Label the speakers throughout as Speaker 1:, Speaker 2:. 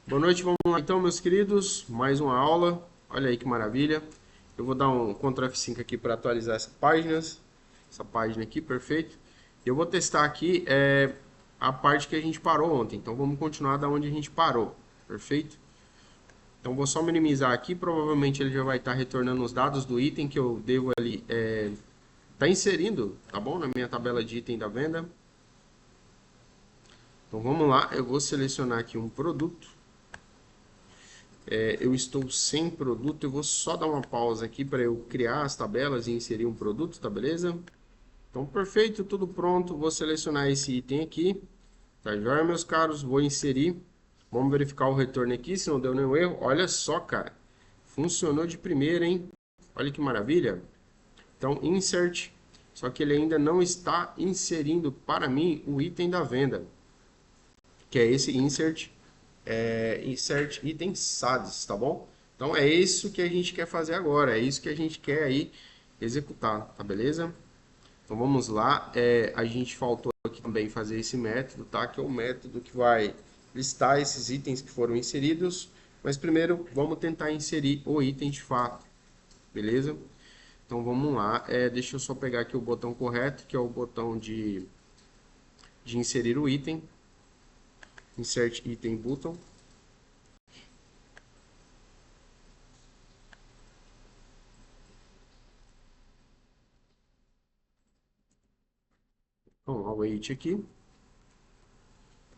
Speaker 1: Boa noite, vamos lá então, meus queridos. Mais uma aula. Olha aí que maravilha. Eu vou dar um Ctrl F5 aqui para atualizar essa página aqui, perfeito. Eu vou testar aqui a parte que a gente parou ontem. Então vamos continuar da onde a gente parou, perfeito? Então vou só minimizar aqui. Provavelmente ele já vai estar retornando os dados do item que eu devo ali tá inserindo, tá bom? Na minha tabela de item da venda. Então vamos lá. Eu vou selecionar aqui um produto. Eu estou sem produto, eu vou só dar uma pausa aqui para eu criar as tabelas e inserir um produto, tá beleza? Então, perfeito, tudo pronto, vou selecionar esse item aqui, tá joia, meus caros? Vou inserir, vamos verificar o retorno aqui, se não deu nenhum erro. Olha só, cara, funcionou de primeira, hein? Olha que maravilha. Então, insert, só que ele ainda não está inserindo para mim o item da venda, que é esse insert item SADs, tá bom? Então é isso que a gente quer fazer agora, é isso que a gente quer aí executar, tá beleza? Então vamos lá, a gente faltou aqui também fazer esse método, tá? Que é o método que vai listar esses itens que foram inseridos, mas primeiro vamos tentar inserir o item de fato, beleza? Então vamos lá, deixa eu só pegar aqui o botão correto, que é o botão de inserir o item, Insert Item Button. Então, await aqui.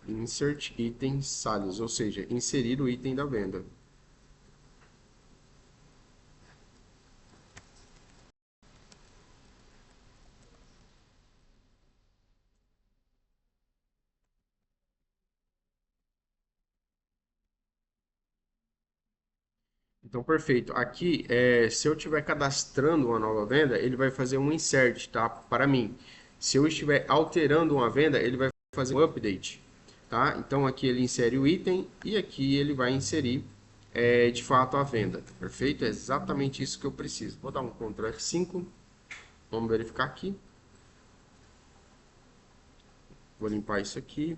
Speaker 1: Insert Item Sales, ou seja, inserir o item da venda. Então, perfeito. Aqui, se eu estiver cadastrando uma nova venda, ele vai fazer um insert, tá? Para mim. Se eu estiver alterando uma venda, ele vai fazer um update, tá? Então, aqui ele insere o item e aqui ele vai inserir, de fato, a venda. Perfeito? É exatamente isso que eu preciso. Vou dar um Ctrl F5. Vamos verificar aqui. Vou limpar isso aqui.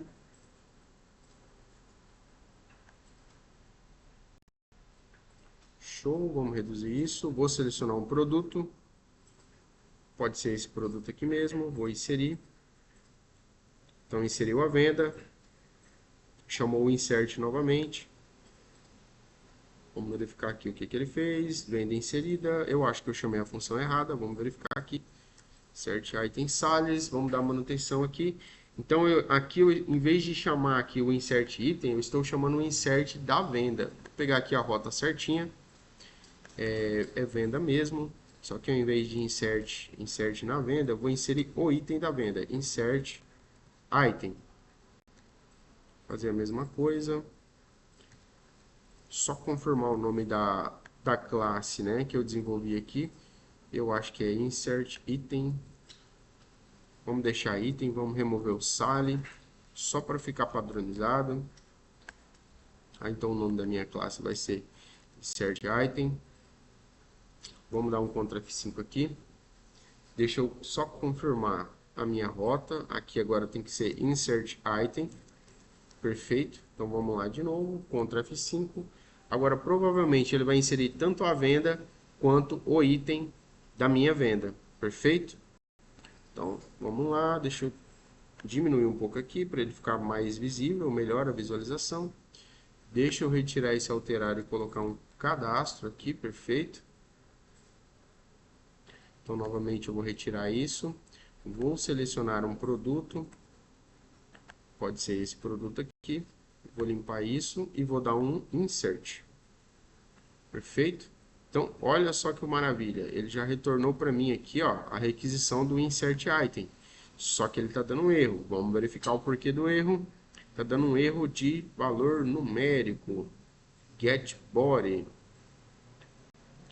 Speaker 1: Show. Vamos reduzir isso. Vou selecionar um produto. Pode ser esse produto aqui mesmo, vou inserir. Então, inseriu a venda, chamou o insert novamente. Vamos verificar aqui o que, que ele fez. Venda inserida, eu acho que eu chamei a função errada, vamos verificar aqui. Insert item sales, vamos dar manutenção aqui. Então, aqui, em vez de chamar aqui o insert item, eu estou chamando o insert da venda. Vou pegar aqui a rota certinha, é venda mesmo. Só que ao invés de insert na venda, eu vou inserir o item da venda. Insert item. Fazer a mesma coisa. Só confirmar o nome da classe, né, que eu desenvolvi aqui. Eu acho que é insert item. Vamos deixar item, vamos remover o sale, só para ficar padronizado. Então o nome da minha classe vai ser insert item. Vamos dar um Ctrl F5 aqui. Deixa eu só confirmar a minha rota. Aqui agora tem que ser insert item. Perfeito. Então vamos lá de novo, Ctrl F5. Agora provavelmente ele vai inserir tanto a venda quanto o item da minha venda. Perfeito? Então vamos lá, deixa eu diminuir um pouco aqui para ele ficar mais visível, melhor a visualização. Deixa eu retirar esse alterar e colocar um cadastro aqui, perfeito. Então novamente eu vou retirar isso. Vou selecionar um produto. Pode ser esse produto aqui. Vou limpar isso e vou dar um insert. Perfeito? Então, olha só que maravilha. Ele já retornou para mim aqui, ó, a requisição do insert item. Só que ele está dando um erro. Vamos verificar o porquê do erro. Está dando um erro de valor numérico. Get body.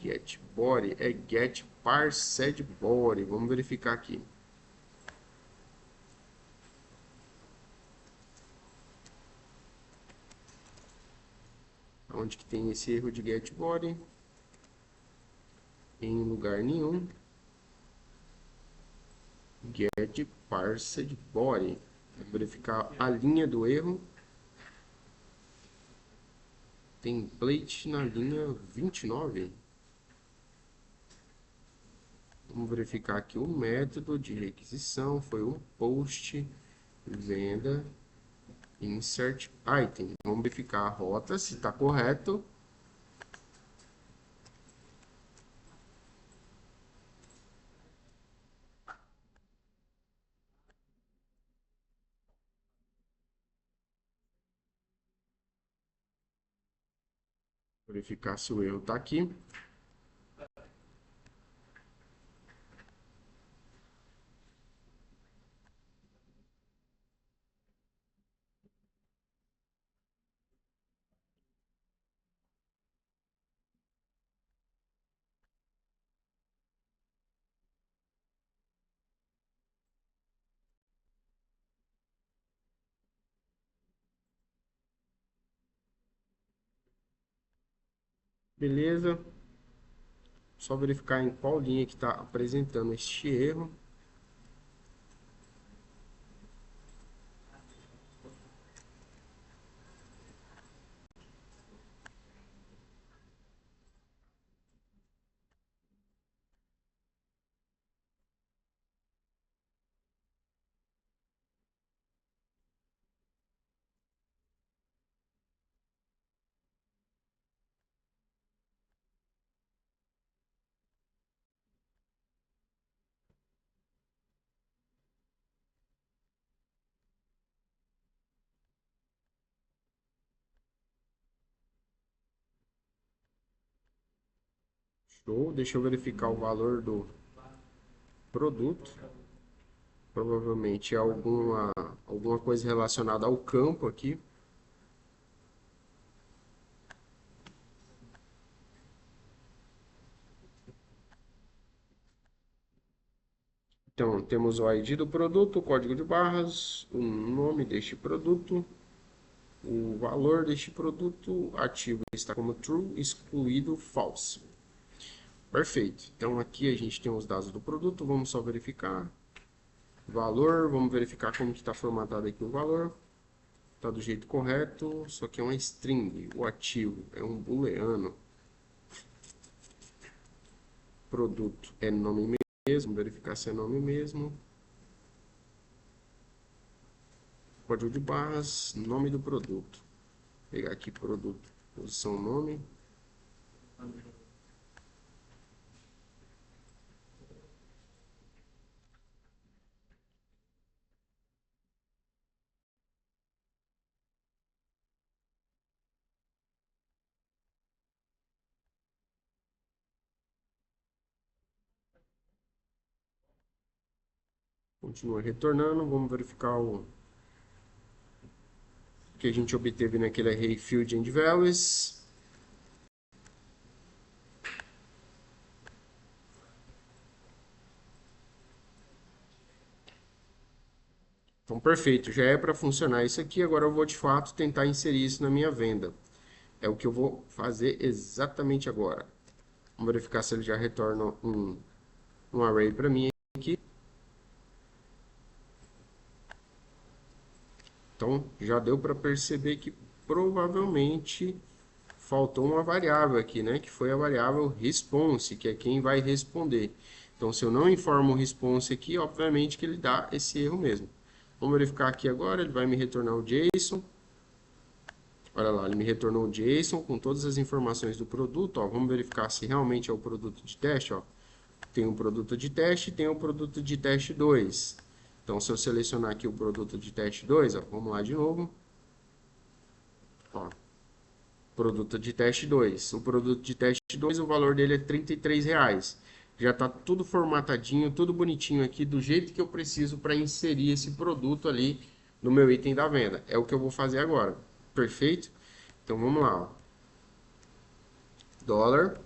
Speaker 1: Get body é get parsed body. Vamos verificar aqui. Onde que tem esse erro de get body? Em lugar nenhum. Get parsed body. Vamos verificar a linha do erro. template na linha 29. Vamos verificar aqui o método de requisição, foi um post, venda, insert item. Vamos verificar a rota, se está correto. Verificar se o erro está aqui. Beleza. Só verificar em qual linha que está apresentando este erro. Show. Deixa eu verificar o valor do produto. Provavelmente é alguma coisa relacionada ao campo aqui. Então, temos o ID do produto, o código de barras, o nome deste produto, o valor deste produto, ativo está como true, excluído false. Perfeito. Então, aqui a gente tem os dados do produto, vamos só verificar. Valor, vamos verificar como que está formatado aqui o valor. Está do jeito correto, só que é uma string, o ativo é um booleano. Produto é nome mesmo, verificar se é nome mesmo. Código de barras, nome do produto. Vou pegar aqui produto, posição nome. Continua retornando, vamos verificar o que a gente obteve naquele array field and values. Então, perfeito, já é para funcionar isso aqui. Agora eu vou de fato tentar inserir isso na minha venda. É o que eu vou fazer exatamente agora. Vamos verificar se ele já retorna um array para mim aqui. Então, já deu para perceber que provavelmente faltou uma variável aqui, né? Que foi a variável response, que é quem vai responder. Então, se eu não informo o response aqui, obviamente que ele dá esse erro mesmo. Vamos verificar aqui agora, ele vai me retornar o JSON. Olha lá, ele me retornou o JSON com todas as informações do produto. Ó, vamos verificar se realmente é o produto de teste. Ó. Tem um produto de teste e tem um produto de teste 2. Então, se eu selecionar aqui o produto de teste 2, ó, vamos lá de novo. Ó, produto de teste 2. O produto de teste 2, o valor dele é R$ 33. Já está tudo formatadinho, tudo bonitinho aqui, do jeito que eu preciso para inserir esse produto ali no meu item da venda. É o que eu vou fazer agora. Perfeito? Então vamos lá. Ó. Dollar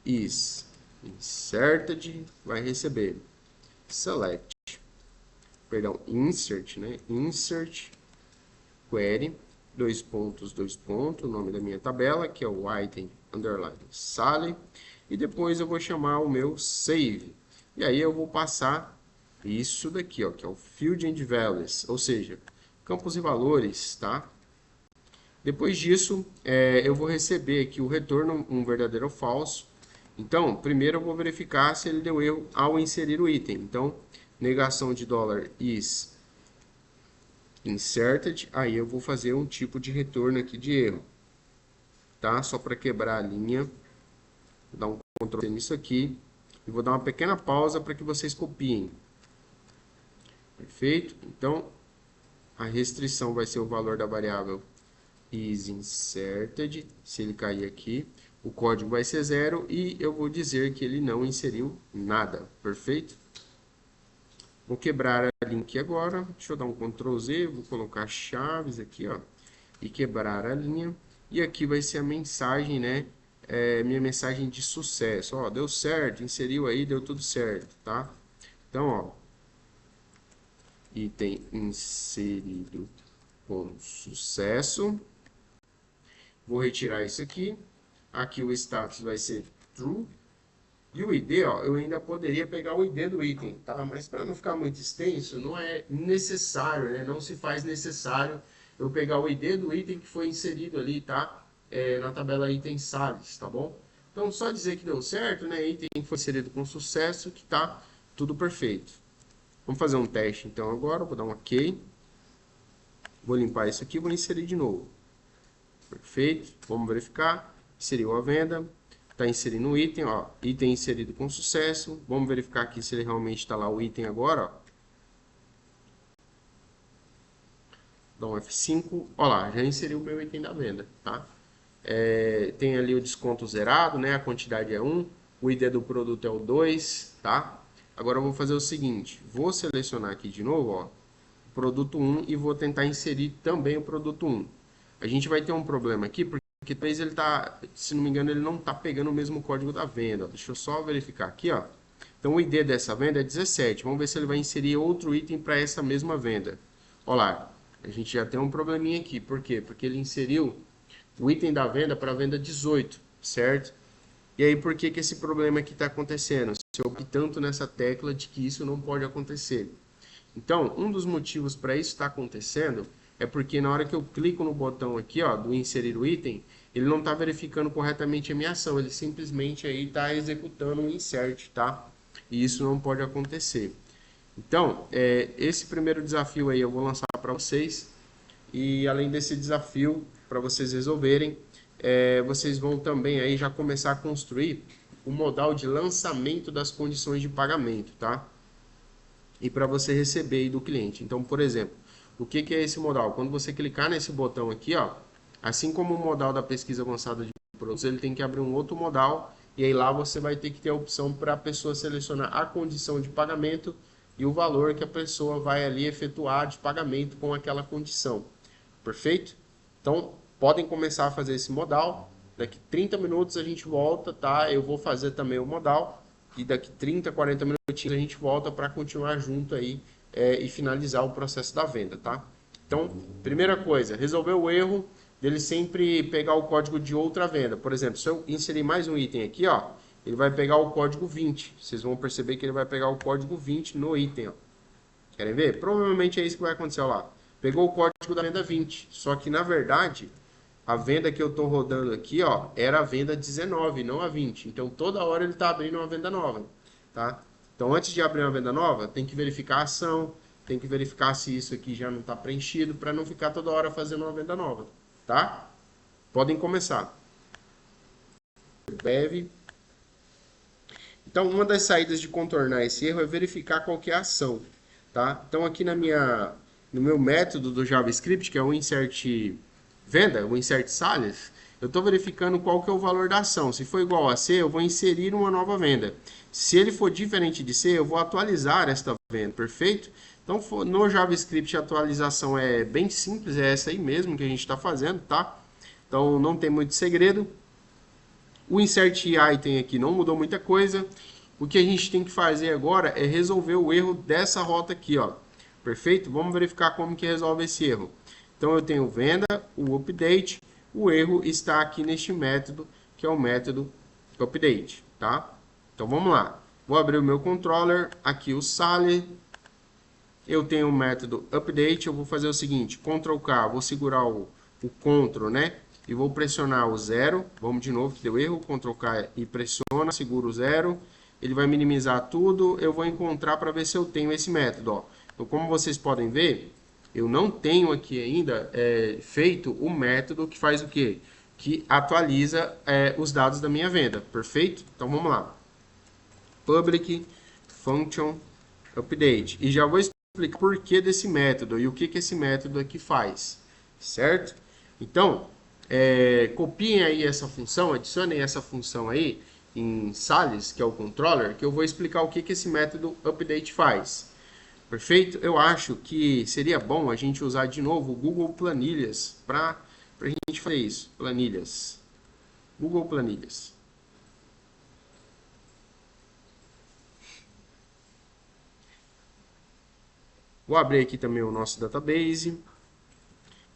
Speaker 1: is inserted vai receber select, perdão, insert, né? Insert query, dois pontos, o nome da minha tabela, que é o item underline sale, e depois eu vou chamar o meu save. E aí eu vou passar isso daqui, ó, que é o field and values, ou seja, campos e valores, tá? Depois disso, eu vou receber aqui o retorno, um verdadeiro ou falso. Então, primeiro eu vou verificar se ele deu erro ao inserir o item. Então, negação de dólar is inserted, aí eu vou fazer um tipo de retorno aqui de erro, tá? Só para quebrar a linha, vou dar um Ctrl C nisso aqui e vou dar uma pequena pausa para que vocês copiem. Perfeito? Então, a restrição vai ser o valor da variável is inserted, se ele cair aqui, o código vai ser 0 e eu vou dizer que ele não inseriu nada, perfeito? Vou quebrar a linha aqui agora, deixa eu dar um Ctrl Z, vou colocar chaves aqui, ó, e quebrar a linha, e aqui vai ser a mensagem, né, minha mensagem de sucesso, ó, deu certo, inseriu aí, deu tudo certo, tá? Então, ó, item inserido com sucesso. Vou retirar isso aqui. Aqui o status vai ser true. E o ID, ó, eu ainda poderia pegar o ID do item, tá? Mas para não ficar muito extenso, não é necessário, né? Não se faz necessário eu pegar o ID do item que foi inserido ali, tá? Na tabela item sales, tá bom? Então, só dizer que deu certo, né? Item foi inserido com sucesso, que tá tudo perfeito. Vamos fazer um teste, então, agora. Vou dar um OK. Vou limpar isso aqui e vou inserir de novo. Perfeito. Vamos verificar. Inseriu a venda. Está inserindo o item, ó, item inserido com sucesso. Vamos verificar aqui se ele realmente está lá o item agora, ó. Dá um F5, ó lá, já inseriu o meu item da venda, tá? Tem ali o desconto zerado, né? A quantidade é 1, o ID do produto é o 2, tá? Agora eu vou fazer o seguinte, vou selecionar aqui de novo, ó, produto 1 e vou tentar inserir também o produto 1. A gente vai ter um problema aqui, porque talvez ele tá, se não me engano, ele não tá pegando o mesmo código da venda. Deixa eu só verificar aqui, ó. Então o ID dessa venda é 17. Vamos ver se ele vai inserir outro item para essa mesma venda. Olha lá, a gente já tem um probleminha aqui. Por quê? Porque ele inseriu o item da venda para a venda 18, certo? E aí por que esse problema aqui está acontecendo? Se eu clico tanto nessa tecla de que isso não pode acontecer. Então, um dos motivos para isso estar acontecendo é porque na hora que eu clico no botão aqui, ó, do inserir o item, ele não está verificando corretamente a minha ação, ele simplesmente aí está executando um insert, tá? E isso não pode acontecer. Então, esse primeiro desafio aí eu vou lançar para vocês, e além desse desafio, para vocês resolverem, vocês vão também aí já começar a construir o modal de lançamento das condições de pagamento, tá? E para você receber aí do cliente. Então, por exemplo, o que é esse modal? Quando você clicar nesse botão aqui, ó, assim como o modal da pesquisa avançada de produtos, ele tem que abrir um outro modal e aí lá você vai ter que ter a opção para a pessoa selecionar a condição de pagamento e o valor que a pessoa vai ali efetuar de pagamento com aquela condição. Perfeito? Então, podem começar a fazer esse modal. Daqui 30 minutos a gente volta, tá? Eu vou fazer também o modal. E daqui 30, 40 minutinhos a gente volta para continuar junto aí e finalizar o processo da venda, tá? Então, primeira coisa, resolver o erro dele sempre pegar o código de outra venda. Por exemplo, se eu inserir mais um item aqui, ó, ele vai pegar o código 20. Vocês vão perceber que ele vai pegar o código 20 no item, ó. Querem ver? Provavelmente é isso que vai acontecer, ó lá. Pegou o código da venda 20, só que na verdade a venda que eu estou rodando aqui, ó, era a venda 19, não a 20. Então toda hora ele está abrindo uma venda nova, tá? Então antes de abrir uma venda nova, tem que verificar a ação, tem que verificar se isso aqui já não está preenchido, para não ficar toda hora fazendo uma venda nova, tá? Podem começar. Breve. Então uma das saídas de contornar esse erro é verificar qual que é a ação, tá? Então aqui no meu método do JavaScript, que é o insert venda, o insert sales, eu estou verificando qual que é o valor da ação. Se for igual a C, eu vou inserir uma nova venda. Se ele for diferente de C, eu vou atualizar esta venda, perfeito? Então, no JavaScript, a atualização é bem simples, é essa aí mesmo que a gente está fazendo, tá? Então, não tem muito segredo. O insert item aqui não mudou muita coisa. O que a gente tem que fazer agora é resolver o erro dessa rota aqui, ó. Perfeito? Vamos verificar como que resolve esse erro. Então, eu tenho venda, o update, o erro está aqui neste método, que é o método update, tá? Então, vamos lá. Vou abrir o meu controller, aqui o Sale. Eu tenho o método update, eu vou fazer o seguinte, Ctrl+K, vou segurar o o Ctrl, né? E vou pressionar o 0. Vamos de novo, que deu erro. Ctrl K e pressiona, seguro o 0. Ele vai minimizar tudo. Eu vou encontrar para ver se eu tenho esse método, ó. Então, como vocês podem ver, eu não tenho aqui ainda feito o método que faz o quê? Que atualiza os dados da minha venda, perfeito? Então, vamos lá. Public Function Update. E já vou explicar o porquê desse método e o que esse método aqui faz, certo? Então, copiem aí essa função, adicionem essa função aí em Sales, que é o controller, que eu vou explicar o que esse método update faz. Perfeito? Eu acho que seria bom a gente usar de novo o Google Planilhas para a gente fazer isso. Planilhas. Google Planilhas. Vou abrir aqui também o nosso database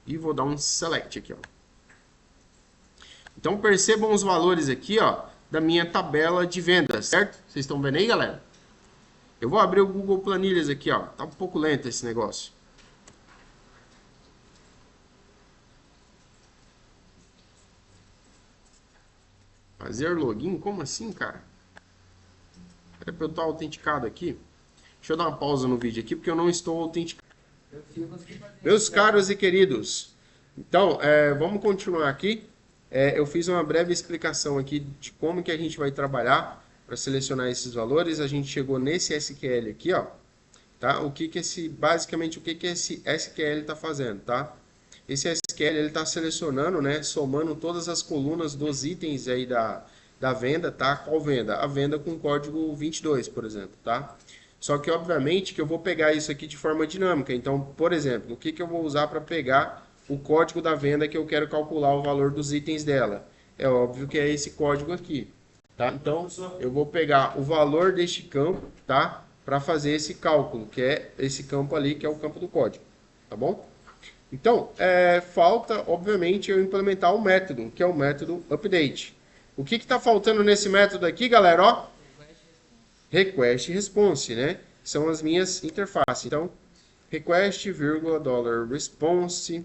Speaker 1: e vou dar um select aqui, ó. Então percebam os valores aqui, ó, da minha tabela de vendas, certo? Vocês estão vendo aí, galera? Eu vou abrir o Google Planilhas aqui, ó. Tá um pouco lento esse negócio. Fazer login? Como assim, cara? Era pra eu estar autenticado aqui. Deixa eu dar uma pausa no vídeo aqui, porque eu não estou autenticado. Meus caros e queridos, então, vamos continuar aqui. Eu fiz uma breve explicação aqui de como que a gente vai trabalhar para selecionar esses valores. A gente chegou nesse SQL aqui, ó. Tá? Basicamente, o que esse SQL está fazendo, tá? Esse SQL ele está selecionando, né, somando todas as colunas dos itens aí da venda, tá? Qual venda? A venda com código 22, por exemplo, tá? Só que, obviamente, que eu vou pegar isso aqui de forma dinâmica. Então, por exemplo, o que eu vou usar para pegar o código da venda que eu quero calcular o valor dos itens dela? É óbvio que é esse código aqui, tá? Então, eu vou pegar o valor deste campo, tá? Para fazer esse cálculo, que é esse campo ali, que é o campo do código, tá bom? Então, falta, obviamente, eu implementar o método, que é o método update. O que está faltando nesse método aqui, galera? Ó, request e response, né? São as minhas interfaces. Então, request, $response.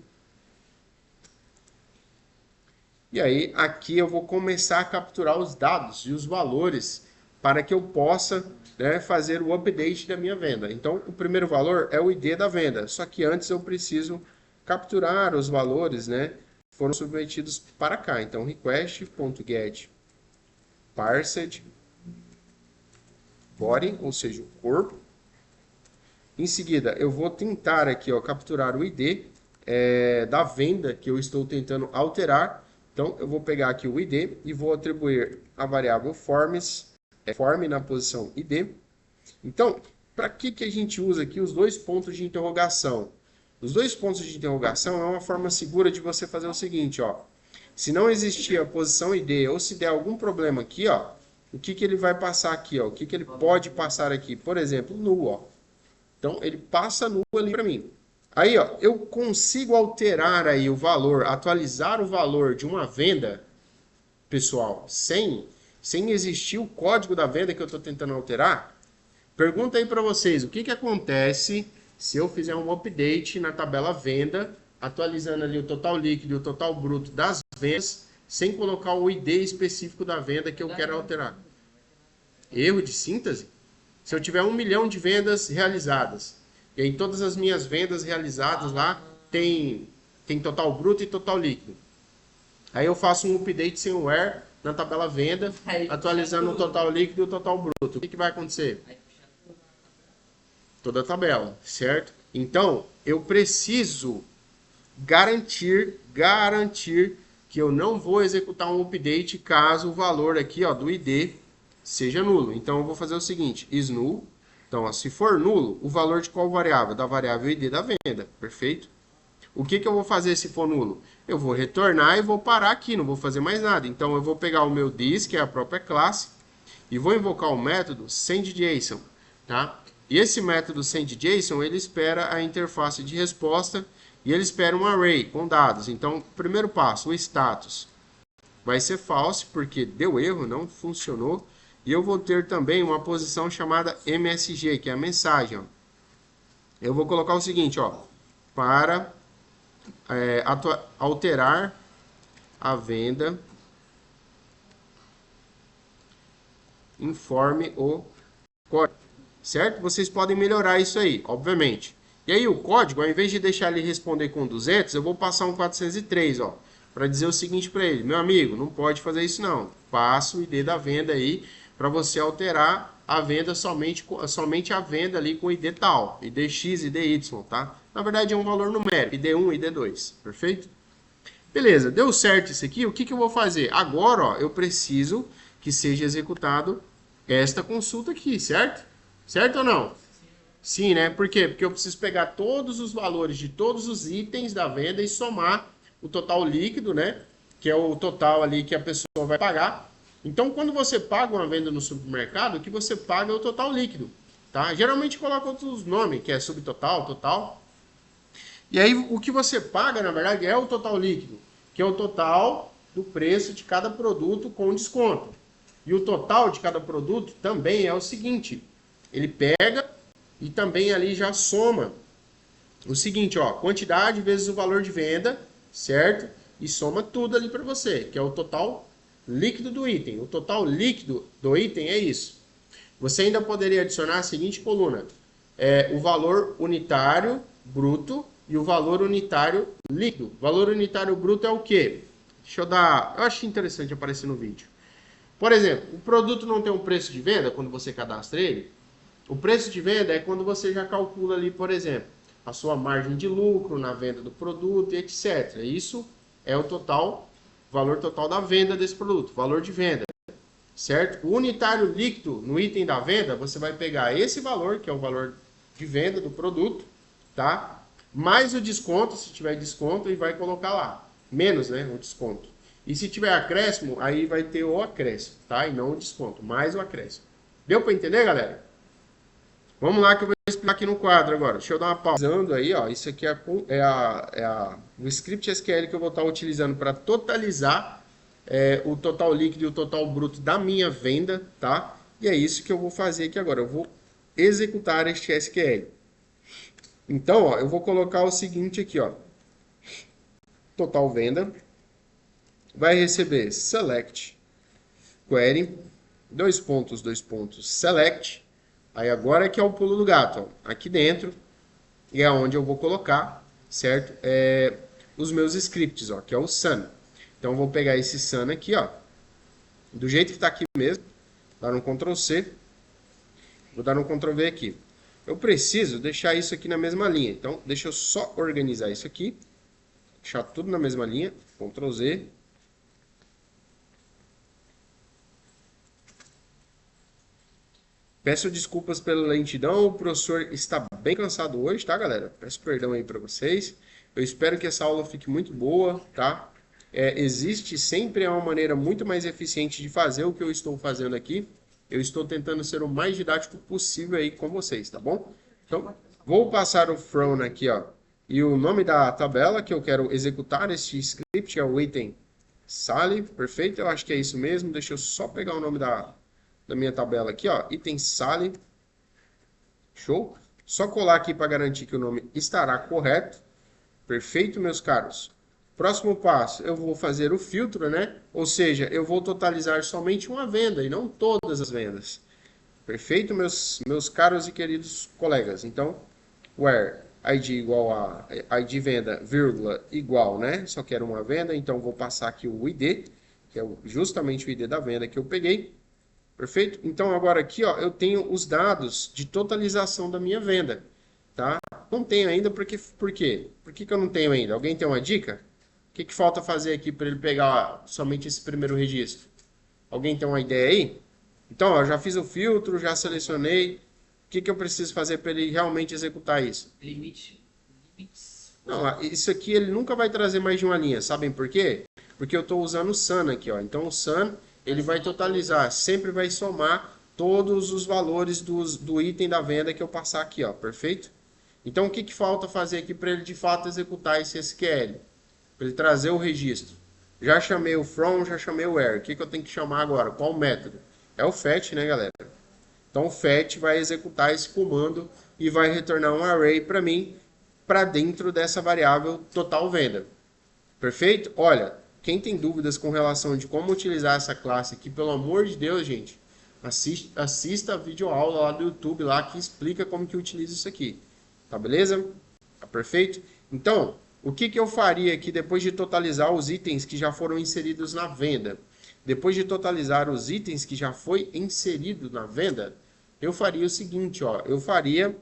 Speaker 1: E aí, aqui eu vou começar a capturar os dados e os valores para que eu possa, né, fazer o update da minha venda. Então, o primeiro valor é o ID da venda. Só que antes eu preciso capturar os valores, né, que foram submetidos para cá. Então, request.get parsed body, ou seja, o corpo. Em seguida, eu vou tentar aqui, ó, capturar o ID da venda que eu estou tentando alterar. Então, eu vou pegar aqui o ID e vou atribuir a variável form na posição ID. Então, para que a gente usa aqui os dois pontos de interrogação? Os dois pontos de interrogação é uma forma segura de você fazer o seguinte, ó. Se não existir a posição ID ou se der algum problema aqui, ó, o que ele vai passar aqui, ó? O que ele pode passar aqui? Por exemplo, null, ó. Então, ele passa null ali para mim. Aí, ó, eu consigo alterar aí o valor, atualizar o valor de uma venda, pessoal, sem existir o código da venda que eu estou tentando alterar. Pergunta aí para vocês, o que acontece se eu fizer um update na tabela venda, atualizando ali o total líquido e o total bruto das vendas, sem colocar o ID específico da venda que eu quero alterar? Erro de síntese? Se eu tiver 1 milhão de vendas realizadas, e aí todas as minhas vendas realizadas lá tem total bruto e total líquido. Aí eu faço um update sem o where na tabela venda, atualizando o total líquido e o total bruto. O que vai acontecer? Toda a tabela, certo? Então, eu preciso garantir que eu não vou executar um update caso o valor aqui, ó, do ID seja nulo. Então, eu vou fazer o seguinte, is null. Então, ó, se for nulo, o valor de qual variável? Da variável ID da venda, perfeito? O que eu vou fazer se for nulo? Eu vou retornar e vou parar aqui, não vou fazer mais nada. Então, eu vou pegar o meu this, que é a própria classe, e vou invocar o método sendJSON, tá? E esse método sendJSON, ele espera a interface de resposta e ele espera um array com dados. Então, primeiro passo, o status vai ser false, porque deu erro, não funcionou. E eu vou ter também uma posição chamada MSG, que é a mensagem, ó. Eu vou colocar o seguinte, ó, para alterar a venda, informe o código, certo? Vocês podem melhorar isso aí, obviamente. E aí o código, ao invés de deixar ele responder com 200, eu vou passar um 403, ó, para dizer o seguinte para ele: meu amigo, não pode fazer isso não. Passa o ID da venda aí para você alterar a venda somente a venda ali com ID tal, ID X, ID Y, tá? Na verdade é um valor numérico, ID1, ID2, perfeito? Beleza, deu certo isso aqui, o que que eu vou fazer? Agora, ó, eu preciso que seja executado esta consulta aqui, certo? Certo ou não? Sim, né? Por quê? Porque eu preciso pegar todos os valores de todos os itens da venda e somar o total líquido, né? Que é o total ali que a pessoa vai pagar. Então, quando você paga uma venda no supermercado, o que você paga é o total líquido, tá? Geralmente coloca outros nomes, que é subtotal, total. E aí, o que você paga, na verdade, é o total líquido, que é o total do preço de cada produto com desconto. E o total de cada produto também é o seguinte: ele pega e também ali já soma o seguinte, ó, quantidade vezes o valor de venda, certo? E soma tudo ali para você, que é o total líquido do item. O total líquido do item é isso. Você ainda poderia adicionar a seguinte coluna: o valor unitário bruto e o valor unitário líquido. O valor unitário bruto é o quê? Deixa eu dar... Eu acho interessante aparecer no vídeo. Por exemplo, o produto não tem um preço de venda quando você cadastra ele. O preço de venda é quando você já calcula ali, por exemplo, a sua margem de lucro na venda do produto, etc. Isso é o total, valor total da venda desse produto, valor de venda, certo? O unitário líquido no item da venda, você vai pegar esse valor, que é o valor de venda do produto, tá? Mais o desconto, se tiver desconto, e vai colocar lá. Menos, né, o desconto. E se tiver acréscimo, aí vai ter o acréscimo, tá? E não o desconto, mais o acréscimo. Deu para entender, galera? Vamos lá que eu vou explicar aqui no quadro agora. Deixa eu dar uma pausando aí, ó. Isso aqui o script SQL que eu vou estar utilizando para totalizar o total líquido e o total bruto da minha venda, tá? E é isso que eu vou fazer aqui agora. Eu vou executar este SQL. Então, ó, eu vou colocar o seguinte aqui, ó. Total venda. Vai receber select query, dois pontos, select. Aí agora é que é o pulo do gato, ó. Aqui dentro e é onde eu vou colocar, certo? Os meus scripts, ó, que é o sun. Então eu vou pegar esse sun aqui, ó, do jeito que está aqui mesmo, dar um Ctrl C, vou dar um Ctrl V aqui. Eu preciso deixar isso aqui na mesma linha, então deixa eu só organizar isso aqui, deixar tudo na mesma linha, Ctrl Z. Peço desculpas pela lentidão, o professor está bem cansado hoje, tá, galera? Peço perdão aí para vocês. Eu espero que essa aula fique muito boa, tá? Existe sempre uma maneira muito mais eficiente de fazer o que eu estou fazendo aqui. Eu estou tentando ser o mais didático possível aí com vocês, tá bom? Então, vou passar o from aqui, ó, e o nome da tabela que eu quero executar este script, é o item Sally, perfeito? Eu acho que é isso mesmo. Deixa eu só pegar o nome da minha tabela aqui, ó, item Sally, show? Só colar aqui para garantir que o nome estará correto. Perfeito, meus caros? Próximo passo, eu vou fazer o filtro, né? Ou seja, eu vou totalizar somente uma venda e não todas as vendas. Perfeito, meus caros e queridos colegas? Então, where id igual a id venda, vírgula, igual, né? Só quero uma venda, então vou passar aqui o id, que é justamente o id da venda que eu peguei. Perfeito? Então, agora aqui, ó, eu tenho os dados de totalização da minha venda, tá? Não tenho ainda, por quê? Por que eu não tenho ainda? Alguém tem uma dica? O que falta fazer aqui para ele pegar somente esse primeiro registro? Alguém tem uma ideia aí? Então, ó, já fiz o filtro, já selecionei. O que eu preciso fazer para ele realmente executar isso? Limites. Não, isso aqui ele nunca vai trazer mais de uma linha. Sabem por quê? Porque eu estou usando o sun aqui, ó. Então, o sun ele vai totalizar, sempre vai somar todos os valores do item da venda que eu passar aqui, ó, perfeito? Então, o que falta fazer aqui para ele de fato executar esse SQL? Para ele trazer o registro. Já chamei o from, já chamei o where. O que eu tenho que chamar agora? Qual método? É o fetch, né, galera? Então, o fetch vai executar esse comando e vai retornar um array para mim, para dentro dessa variável total venda. Perfeito? Olha, quem tem dúvidas com relação de como utilizar essa classe aqui, pelo amor de Deus, gente, assista a videoaula lá do YouTube lá que explica como que utiliza isso aqui. Tá beleza? Tá perfeito? Então, o que que eu faria aqui depois de totalizar os itens que já foram inseridos na venda? Depois de totalizar os itens que já foi inserido na venda, eu faria o seguinte, ó, eu faria,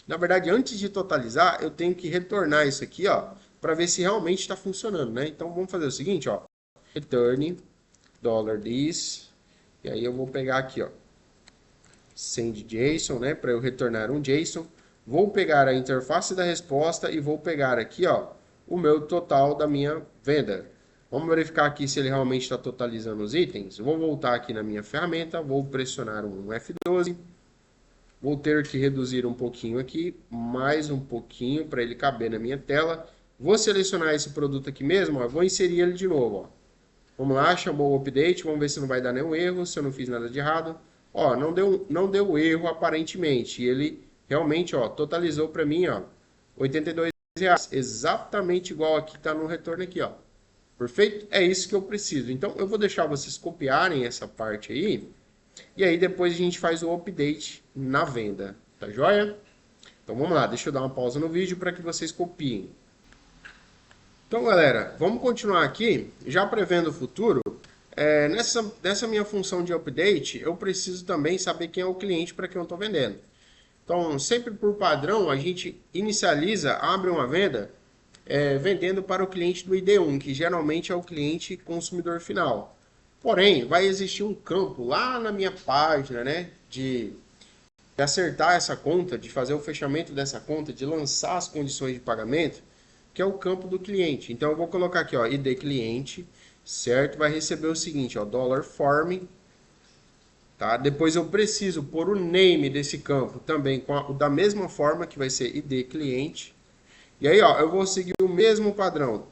Speaker 1: na verdade, antes de totalizar, eu tenho que retornar isso aqui, ó, para ver se realmente está funcionando, né? Então, vamos fazer o seguinte, ó, return $this, e aí eu vou pegar aqui, ó, send JSON, né, para eu retornar um JSON. Vou pegar a interface da resposta e vou pegar aqui, ó, o meu total da minha venda. Vamos verificar aqui se ele realmente está totalizando os itens. Vou voltar aqui na minha ferramenta, vou pressionar um F12. Vou ter que reduzir um pouquinho aqui, mais um pouquinho para ele caber na minha tela. Vou selecionar esse produto aqui mesmo, ó, vou inserir ele de novo, ó. Vamos lá, chamou o update, vamos ver se não vai dar nenhum erro, se eu não fiz nada de errado. Ó, não deu erro aparentemente. Ele realmente, ó, totalizou para mim, ó, R$82, exatamente igual aqui está no retorno aqui, ó. Perfeito? É isso que eu preciso. Então, eu vou deixar vocês copiarem essa parte aí, e aí depois a gente faz o update na venda, tá joia? Então, vamos lá, deixa eu dar uma pausa no vídeo para que vocês copiem. Então, galera, vamos continuar aqui, já prevendo o futuro. Nessa minha função de update, eu preciso também saber quem é o cliente para quem eu estou vendendo. Então, sempre por padrão, a gente inicializa, abre uma venda, vendendo para o cliente do ID1, que geralmente é o cliente consumidor final. Porém, vai existir um campo lá na minha página, né, de acertar essa conta, de fazer o fechamento dessa conta, de lançar as condições de pagamento, que é o campo do cliente. Então, eu vou colocar aqui, ó, ID cliente, certo? Vai receber o seguinte, ó, $form, tá? Depois eu preciso pôr o name desse campo também da mesma forma, que vai ser ID cliente. E aí, ó, eu vou seguir o mesmo padrão.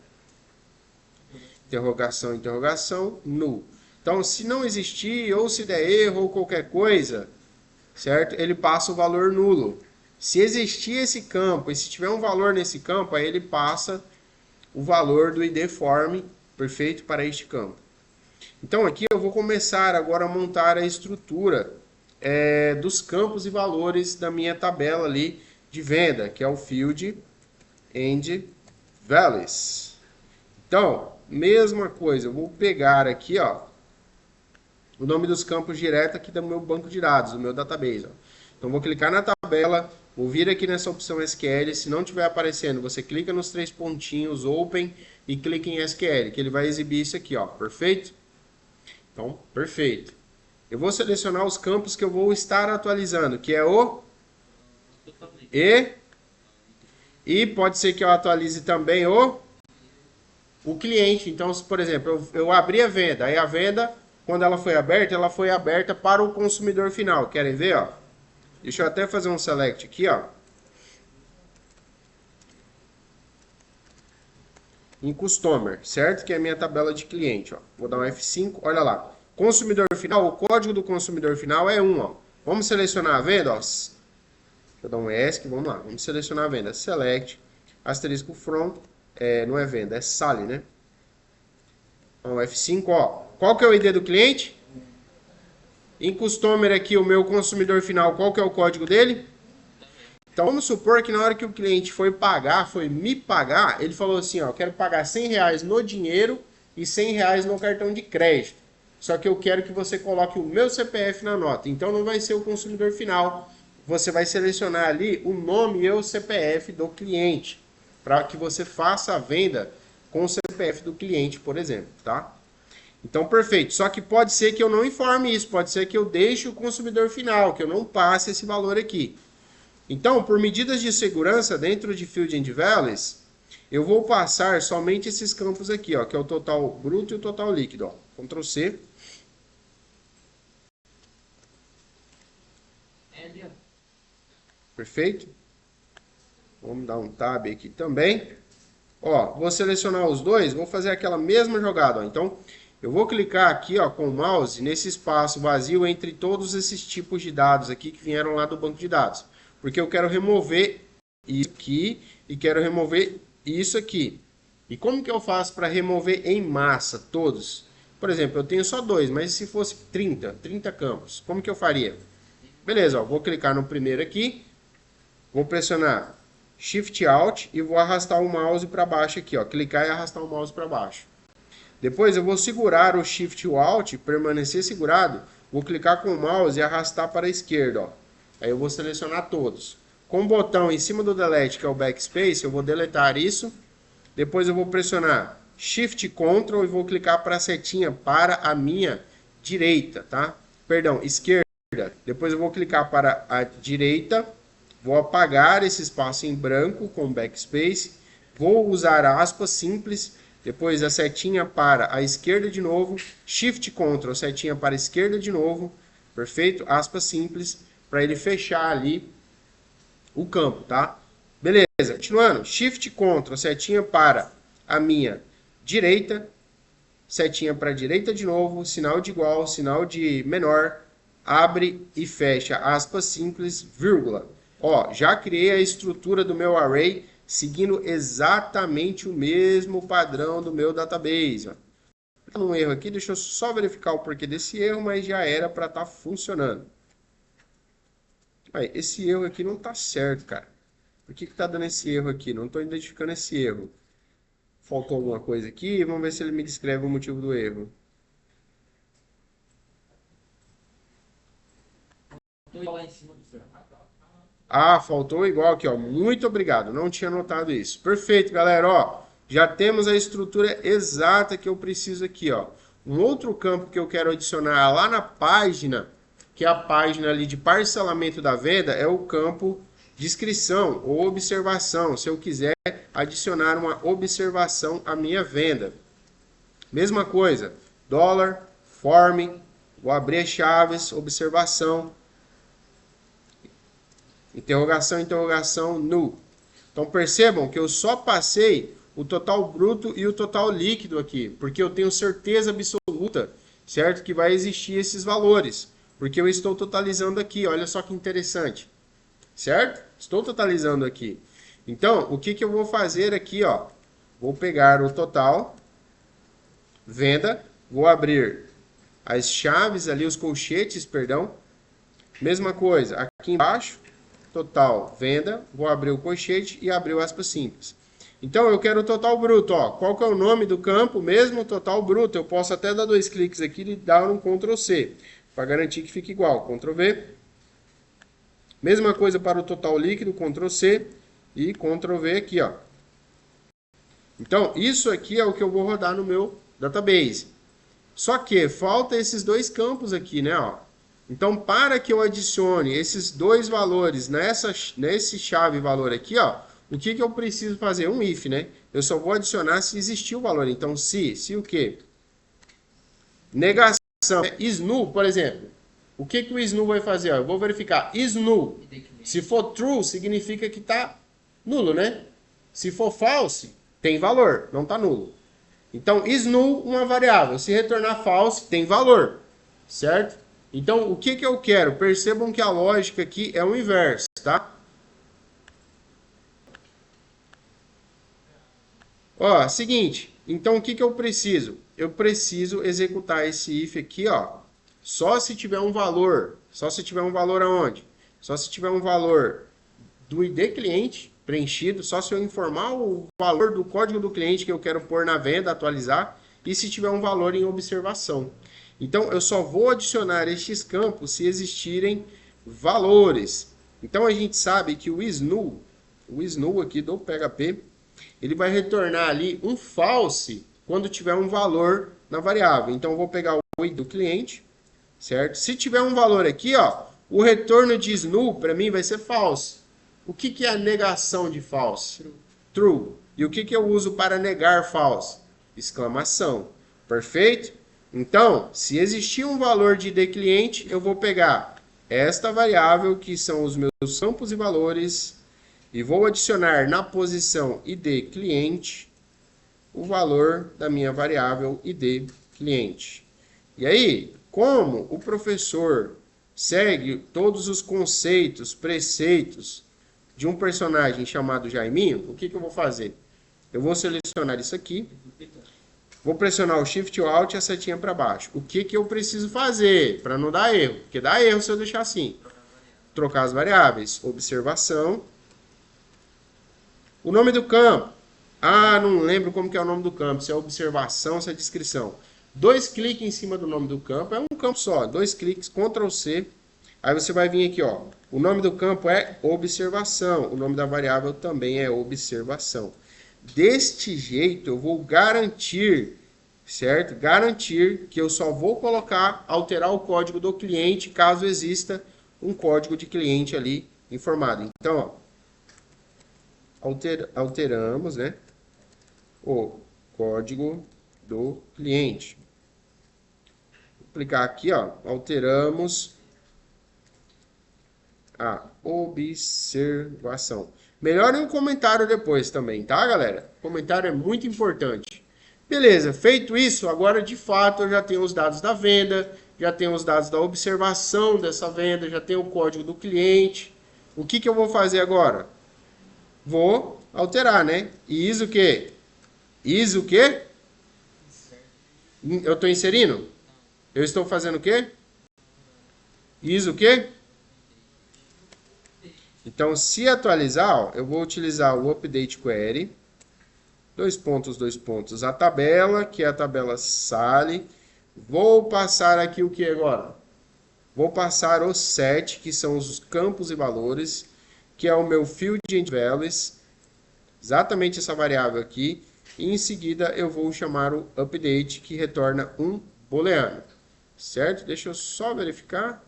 Speaker 1: Interrogação, interrogação, null. Então, se não existir, ou se der erro, ou qualquer coisa, certo? Ele passa o valor nulo. Se existir esse campo, e se tiver um valor nesse campo, aí ele passa o valor do ID form, perfeito, para este campo. Então aqui eu vou começar agora a montar a estrutura dos campos e valores da minha tabela ali de venda, que é o Field and Values. Então, mesma coisa, eu vou pegar aqui, ó, o nome dos campos direto aqui do meu banco de dados, do meu database, ó. Então, vou clicar na tabela, vou vir aqui nessa opção SQL, se não estiver aparecendo, você clica nos 3 pontinhos, Open, e clica em SQL, que ele vai exibir isso aqui, ó, perfeito? Então, perfeito. Eu vou selecionar os campos que eu vou estar atualizando, que é o e pode ser que eu atualize também o cliente. Então, por exemplo, eu abri a venda, aí a venda, quando ela foi aberta para o consumidor final. Querem ver, ó? Deixa eu até fazer um select aqui, ó. Em Customer, certo? Que é a minha tabela de cliente, ó. Vou dar um F5, olha lá. Consumidor final, o código do consumidor final é 1, ó. Vamos selecionar a venda, ó. Deixa eu dar um ESC, vamos lá. Vamos selecionar a venda. Select, asterisco front, não é venda, é Sally, né? Então, F5, ó. Qual que é o ID do cliente? Em Customer aqui, o meu consumidor final, qual que é o código dele? Então, vamos supor que na hora que o cliente foi me pagar, ele falou assim, ó, quero pagar R$100 no dinheiro e R$100 no cartão de crédito. Só que eu quero que você coloque o meu CPF na nota. Então, não vai ser o consumidor final. Você vai selecionar ali o nome e o CPF do cliente, para que você faça a venda com o CPF do cliente, por exemplo, tá? Então, perfeito. Só que pode ser que eu não informe isso, pode ser que eu deixe o consumidor final, que eu não passe esse valor aqui. Então, por medidas de segurança, dentro de Field and Values, eu vou passar somente esses campos aqui, ó, que é o total bruto e o total líquido, ó. Ctrl C. Perfeito? Vamos dar um tab aqui também. Ó, vou selecionar os dois, vou fazer aquela mesma jogada, ó. Então, eu vou clicar aqui, ó, com o mouse nesse espaço vazio entre todos esses tipos de dados aqui que vieram lá do banco de dados. Porque eu quero remover isso aqui e quero remover isso aqui. E como que eu faço para remover em massa todos? Por exemplo, eu tenho só 2, mas se fosse 30 campos, como que eu faria? Beleza, ó, vou clicar no primeiro aqui, vou pressionar Shift Alt e vou arrastar o mouse para baixo aqui, ó, clicar e arrastar o mouse para baixo. Depois eu vou segurar o Shift e o Alt, permanecer segurado, vou clicar com o mouse e arrastar para a esquerda, ó. Aí eu vou selecionar todos. Com o botão em cima do Delete, que é o Backspace, eu vou deletar isso. Depois eu vou pressionar Shift Ctrl e vou clicar para a setinha para a minha direita, tá? Perdão, esquerda. Depois eu vou clicar para a direita, vou apagar esse espaço em branco com Backspace, vou usar aspas simples, depois a setinha para a esquerda de novo, Shift Ctrl, setinha para a esquerda de novo, perfeito? Aspas simples, para ele fechar ali o campo, tá? Beleza, continuando, Shift Ctrl, setinha para a minha direita, setinha para a direita de novo, sinal de igual, sinal de menor, abre e fecha, aspas simples, vírgula. Ó, já criei a estrutura do meu array, seguindo exatamente o mesmo padrão do meu database. Ó. Tá um erro aqui, deixa eu só verificar o porquê desse erro, mas já era para estar funcionando. Aí, esse erro aqui não tá certo, cara. Por que tá dando esse erro aqui? Não estou identificando esse erro. Faltou alguma coisa aqui, vamos ver se ele me descreve o motivo do erro. Ah, faltou igual aqui, ó. Muito obrigado. Não tinha notado isso. Perfeito, galera, ó. Já temos a estrutura exata que eu preciso aqui, ó. Um outro campo que eu quero adicionar lá na página, que é a página ali de parcelamento da venda, é o campo descrição ou observação. Se eu quiser adicionar uma observação à minha venda. Mesma coisa, dólar, form, vou abrir as chaves, observação, interrogação, interrogação, null. Então percebam que eu só passei o total bruto e o total líquido aqui, porque eu tenho certeza absoluta, certo, que vai existir esses valores, porque eu estou totalizando aqui, olha só que interessante, certo? Estou totalizando aqui. Então, o que eu vou fazer aqui, ó? Vou pegar o total, venda, vou abrir as chaves ali, os colchetes, perdão. Mesma coisa, aqui embaixo, total, venda, vou abrir o colchete e abrir o aspas simples. Então, eu quero o total bruto, ó. Qual que é o nome do campo? Mesmo total bruto. Eu posso até dar 2 cliques aqui e dar um Ctrl C, para garantir que fique igual. Ctrl V. Mesma coisa para o total líquido, Ctrl C e Ctrl V aqui, ó. Então, isso aqui é o que eu vou rodar no meu database. Só que falta esses 2 campos aqui, né, ó. Então, para que eu adicione esses 2 valores nesse chave valor aqui, ó, o que eu preciso fazer? Um if, né? Eu só vou adicionar se existir o valor. Então, se o quê? Negação. Is null, por exemplo. O que o is null vai fazer? Ó, eu vou verificar. Is null. Se for true, significa que está nulo, né? Se for false, tem valor, não está nulo. Então, is null, uma variável. Se retornar false, tem valor, certo? Então, o que eu quero? Percebam que a lógica aqui é o inverso, tá? Ó, seguinte. Então, o que eu preciso? Eu preciso executar esse if aqui, ó. Só se tiver um valor. Só se tiver um valor aonde? Só se tiver um valor do ID cliente preenchido. Só se eu informar o valor do código do cliente que eu quero pôr na venda, atualizar. E se tiver um valor em observação. Então, eu só vou adicionar estes campos se existirem valores. Então, a gente sabe que o isNull aqui do PHP, ele vai retornar ali um false quando tiver um valor na variável. Então, eu vou pegar o ID do cliente, certo? Se tiver um valor aqui, ó, o retorno de isNull para mim vai ser false. O que é a negação de false? True. E o que eu uso para negar false? Exclamação. Perfeito? Então, se existir um valor de ID cliente, eu vou pegar esta variável, que são os meus campos e valores, e vou adicionar na posição ID cliente o valor da minha variável ID cliente. E aí, como o professor segue todos os conceitos, preceitos de um personagem chamado Jaiminho, o que eu vou fazer? Eu vou selecionar isso aqui, vou pressionar o Shift e o Alt e a setinha para baixo. O que eu preciso fazer para não dar erro? Porque dá erro se eu deixar assim. Trocar as variáveis. Observação. O nome do campo. Ah, não lembro como que é o nome do campo. Se é observação, se é descrição. 2 cliques em cima do nome do campo. É um campo só. 2 cliques, Ctrl C. Aí você vai vir aqui, ó. O nome do campo é observação. O nome da variável também é observação. Deste jeito, eu vou garantir, certo? Garantir que eu só vou colocar, alterar o código do cliente, caso exista um código de cliente ali informado. Então, ó, alteramos, né, o código do cliente. Vou clicar aqui, ó, alteramos a observação. Melhorem um comentário depois também, tá, galera? O comentário é muito importante. Beleza, feito isso, agora de fato eu já tenho os dados da venda, já tenho os dados da observação dessa venda, já tenho o código do cliente. O que eu vou fazer agora? Vou alterar, né? Is o quê? Is o quê? Eu estou inserindo? Eu estou fazendo o quê? Is o quê? Então, se atualizar, ó, eu vou utilizar o update query, dois pontos, a tabela, que é a tabela Sally. Vou passar aqui o que agora? Vou passar os set, que são os campos e valores, que é o meu field and values, exatamente essa variável aqui. E em seguida eu vou chamar o update, que retorna um booleano, certo? Deixa eu só verificar.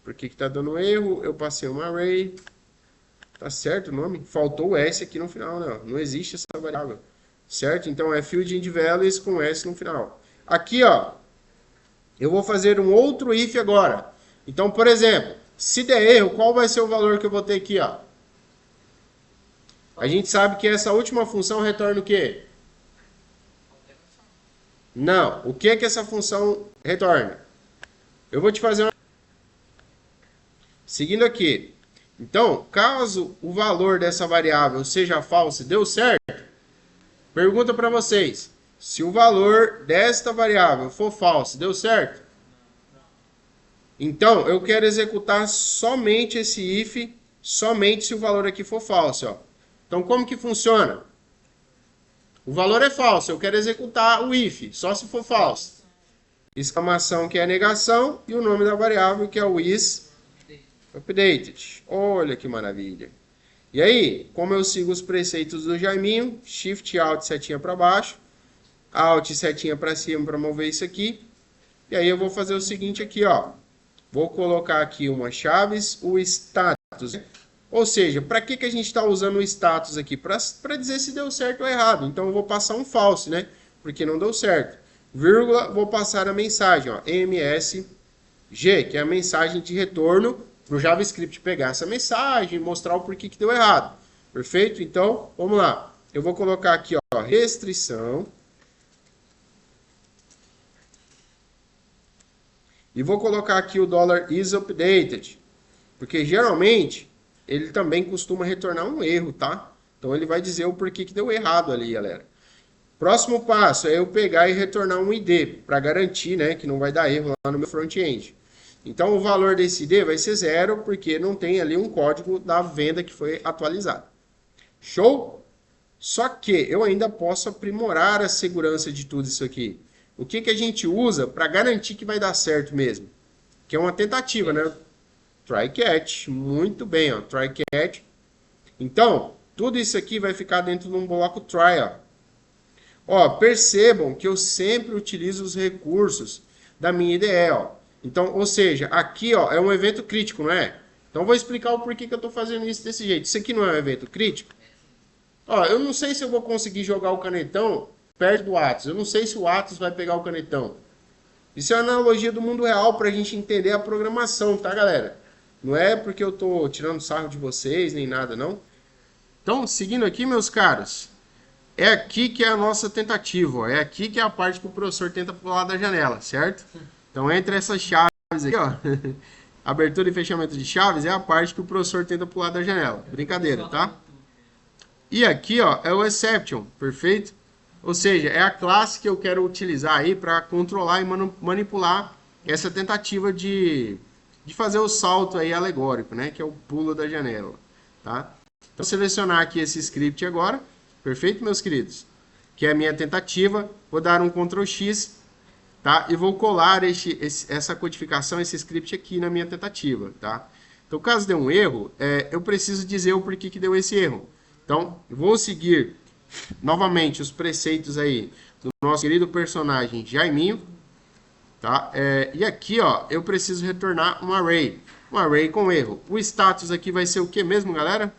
Speaker 1: Por que está dando erro? Eu passei uma array. Tá certo o nome? Faltou o S aqui no final, né? Não existe essa variável. Certo? Então é field and values com S no final. Aqui, ó, eu vou fazer um outro if agora. Então, por exemplo, se der erro, qual vai ser o valor que eu vou ter aqui, ó? A gente sabe que essa última função retorna o quê? Não. O que essa função retorna? Eu vou te fazer uma... Seguindo aqui. Então, caso o valor dessa variável seja falso, deu certo? Pergunta para vocês. Se o valor desta variável for falso, deu certo? Então, eu quero executar somente esse if, somente se o valor aqui for falso, ó. Então, como que funciona? O valor é falso, eu quero executar o if, só se for falso. Exclamação, que é a negação, e o nome da variável, que é o is updated. Olha que maravilha. E aí, como eu sigo os preceitos do Jaiminho, Shift, Alt, setinha para baixo, Alt, setinha para cima para mover isso aqui. E aí eu vou fazer o seguinte aqui, ó. Vou colocar aqui umas chaves, o status. Ou seja, para que a gente está usando o status aqui? Para dizer se deu certo ou errado. Então eu vou passar um false, né? Porque não deu certo. Vírgula, vou passar a mensagem, ó. MSG, que é a mensagem de retorno para o JavaScript pegar essa mensagem e mostrar o porquê que deu errado. Perfeito? Então, vamos lá. Eu vou colocar aqui, ó, restrição. E vou colocar aqui o $isUpdated. Porque geralmente ele também costuma retornar um erro, tá? Então ele vai dizer o porquê que deu errado ali, galera. Próximo passo é eu pegar e retornar um ID, para garantir, né, que não vai dar erro lá no meu front-end. Então o valor desse ID vai ser 0, porque não tem ali um código da venda que foi atualizado. Show? Só que eu ainda posso aprimorar a segurança de tudo isso aqui. O que a gente usa para garantir que vai dar certo mesmo? Que é uma tentativa, né? Try catch. Muito bem, ó. Try catch. Então, tudo isso aqui vai ficar dentro de um bloco try, ó. Ó, percebam que eu sempre utilizo os recursos da minha IDE, ó. Então, ou seja, aqui, ó, é um evento crítico, não é? Então, eu vou explicar o porquê que eu estou fazendo isso desse jeito. Isso aqui não é um evento crítico? Ó, eu não sei se eu vou conseguir jogar o canetão perto do Atos. Eu não sei se o Atos vai pegar o canetão. Isso é uma analogia do mundo real para a gente entender a programação, tá, galera? Não é porque eu estou tirando sarro de vocês, nem nada, não. Então, seguindo aqui, meus caros, é aqui que é a nossa tentativa, ó. É aqui que é a parte que o professor tenta pular da janela, certo? Então, entre essas chaves aqui, ó, Abertura e fechamento de chaves é a parte que o professor tenta pular da janela. Brincadeira, tá? E aqui, ó, é o exception, perfeito? Ou seja, é a classe que eu quero utilizar aí para controlar e manipular essa tentativa de fazer o salto aí alegórico, né? Que é o pulo da janela, tá? Então, vou selecionar aqui esse script agora, perfeito, meus queridos? Que é a minha tentativa. Vou dar um Ctrl X, tá? E vou colar essa codificação, esse script aqui na minha tentativa, tá? Então, caso dê um erro, eu preciso dizer o porquê que deu esse erro. Então, vou seguir novamente os preceitos aí do nosso querido personagem Jaiminho, tá? E aqui, ó, eu preciso retornar um array com erro. O status aqui vai ser o que mesmo, galera?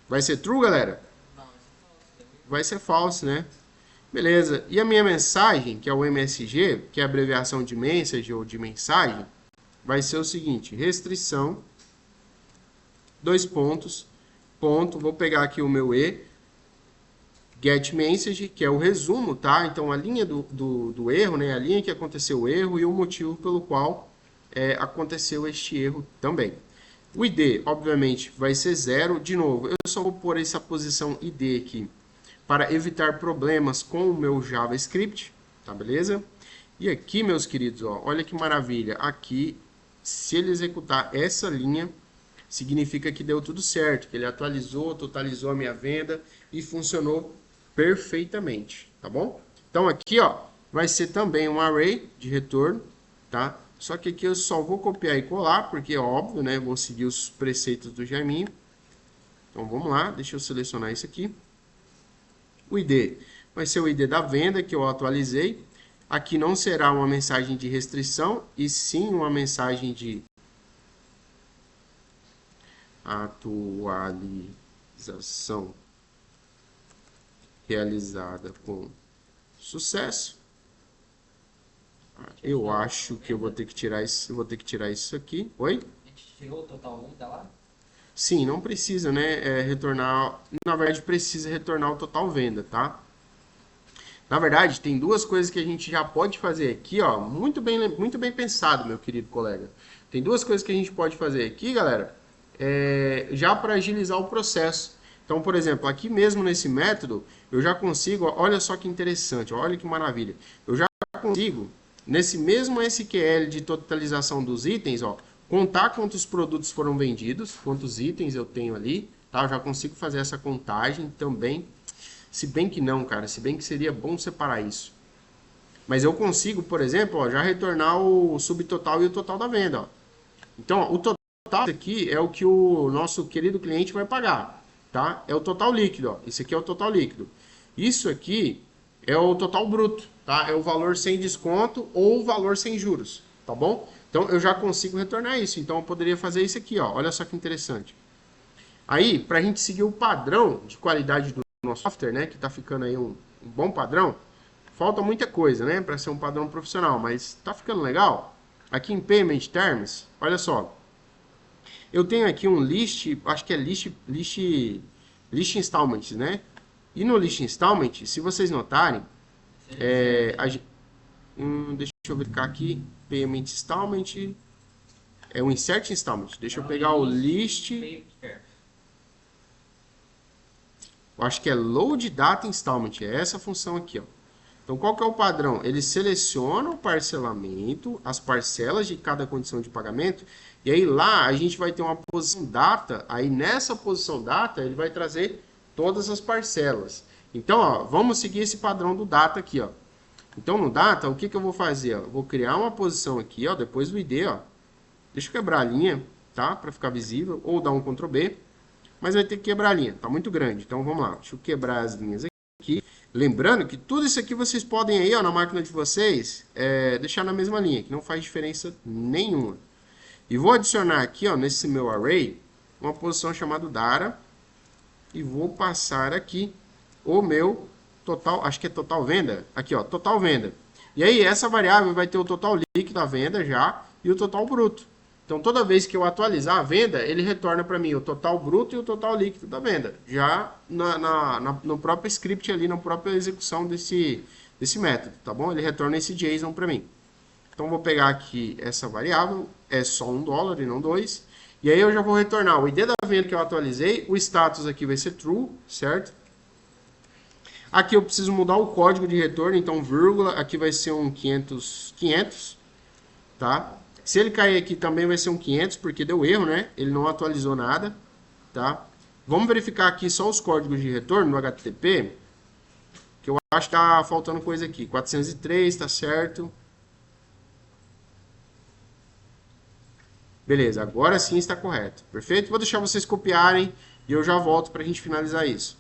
Speaker 1: Vai ser true, galera? Vai ser false, né? Beleza. E a minha mensagem, que é o MSG, que é a abreviação de message ou de mensagem, vai ser o seguinte: restrição, dois pontos, ponto, vou pegar aqui o meu E, get message, que é o resumo, tá? Então, a linha do erro, né? A linha que aconteceu o erro e o motivo pelo qual aconteceu este erro também. O ID, obviamente, vai ser 0. De novo, eu só vou pôr essa posição ID aqui para evitar problemas com o meu JavaScript, tá beleza? E aqui, meus queridos, ó, olha que maravilha. Aqui, se ele executar essa linha, significa que deu tudo certo, que ele atualizou, totalizou a minha venda e funcionou perfeitamente, tá bom? Então aqui, ó, vai ser também um array de retorno, tá? Só que aqui eu só vou copiar e colar, porque é óbvio, né? Vou seguir os preceitos do Jaiminho. Então vamos lá, deixa eu selecionar isso aqui. O ID vai ser o ID da venda que eu atualizei. Aqui não será uma mensagem de restrição, e sim uma mensagem de atualização realizada com sucesso. Eu acho que eu vou ter que tirar isso, aqui. Oi?
Speaker 2: A gente chegou ao total venda lá?
Speaker 1: Sim, não precisa, né, retornar, na verdade precisa retornar o total venda, tá? Na verdade, tem duas coisas que a gente já pode fazer aqui, ó, muito bem pensado, meu querido colega. Tem duas coisas que a gente pode fazer aqui, galera, já para agilizar o processo. Então, por exemplo, aqui mesmo nesse método, eu já consigo, ó, olha só que interessante, ó, olha que maravilha. Eu já consigo, nesse mesmo SQL de totalização dos itens, ó, contar quantos produtos foram vendidos, quantos itens eu tenho ali, tá? Eu já consigo fazer essa contagem também. Se bem que não, cara, se bem que seria bom separar isso. Mas eu consigo, por exemplo, ó, já retornar o subtotal e o total da venda, ó. Então, ó, o total aqui é o que o nosso querido cliente vai pagar, tá? É o total líquido, ó. Esse aqui é o total líquido. Isso aqui é o total bruto, tá? É o valor sem desconto ou o valor sem juros, tá bom? Então, eu já consigo retornar isso. Então, eu poderia fazer isso aqui, ó. Olha só que interessante. Aí, para a gente seguir o padrão de qualidade do nosso software, né? Que tá ficando aí um bom padrão. Falta muita coisa, né? Para ser um padrão profissional, mas tá ficando legal. Aqui em Payment Terms, olha só. Eu tenho aqui um list, acho que é list installments, né? E no list installment, se vocês notarem, deixa eu verificar aqui, payment installment, é o insert installment. Deixa eu pegar o list, eu acho que é load data installment, é essa função aqui, ó. Então, qual que é o padrão? Ele seleciona o parcelamento, as parcelas de cada condição de pagamento, e aí lá a gente vai ter uma posição data, aí nessa posição data ele vai trazer todas as parcelas. Então, ó, vamos seguir esse padrão do data aqui, ó. Então, no data, o que que eu vou fazer? Ó? Vou criar uma posição aqui, ó, depois do ID, ó. Deixa eu quebrar a linha, tá? Para ficar visível, ou dar um Ctrl B, mas vai ter que quebrar a linha, tá muito grande. Então, vamos lá, deixa eu quebrar as linhas aqui. Lembrando que tudo isso aqui vocês podem aí, ó, na máquina de vocês, deixar na mesma linha, que não faz diferença nenhuma. E vou adicionar aqui, ó, nesse meu array, uma posição chamada data, e vou passar aqui o meu total, acho que é total venda, aqui, ó, total venda. E aí, essa variável vai ter o total líquido da venda já e o total bruto. Então, toda vez que eu atualizar a venda, ele retorna para mim o total bruto e o total líquido da venda. Já no próprio script ali, na própria execução desse método, tá bom? Ele retorna esse JSON para mim. Então, vou pegar aqui essa variável, é só $1 e não 2. E aí eu já vou retornar o ID da venda que eu atualizei, o status aqui vai ser true, certo? Aqui eu preciso mudar o código de retorno, então vírgula, aqui vai ser um 500, tá? Se ele cair aqui também vai ser um 500, porque deu erro, né? Ele não atualizou nada, tá? Vamos verificar aqui só os códigos de retorno no HTTP, que eu acho que tá faltando coisa aqui. 403, tá certo. Beleza, agora sim está correto. Perfeito? Vou deixar vocês copiarem e eu já volto para a gente finalizar isso.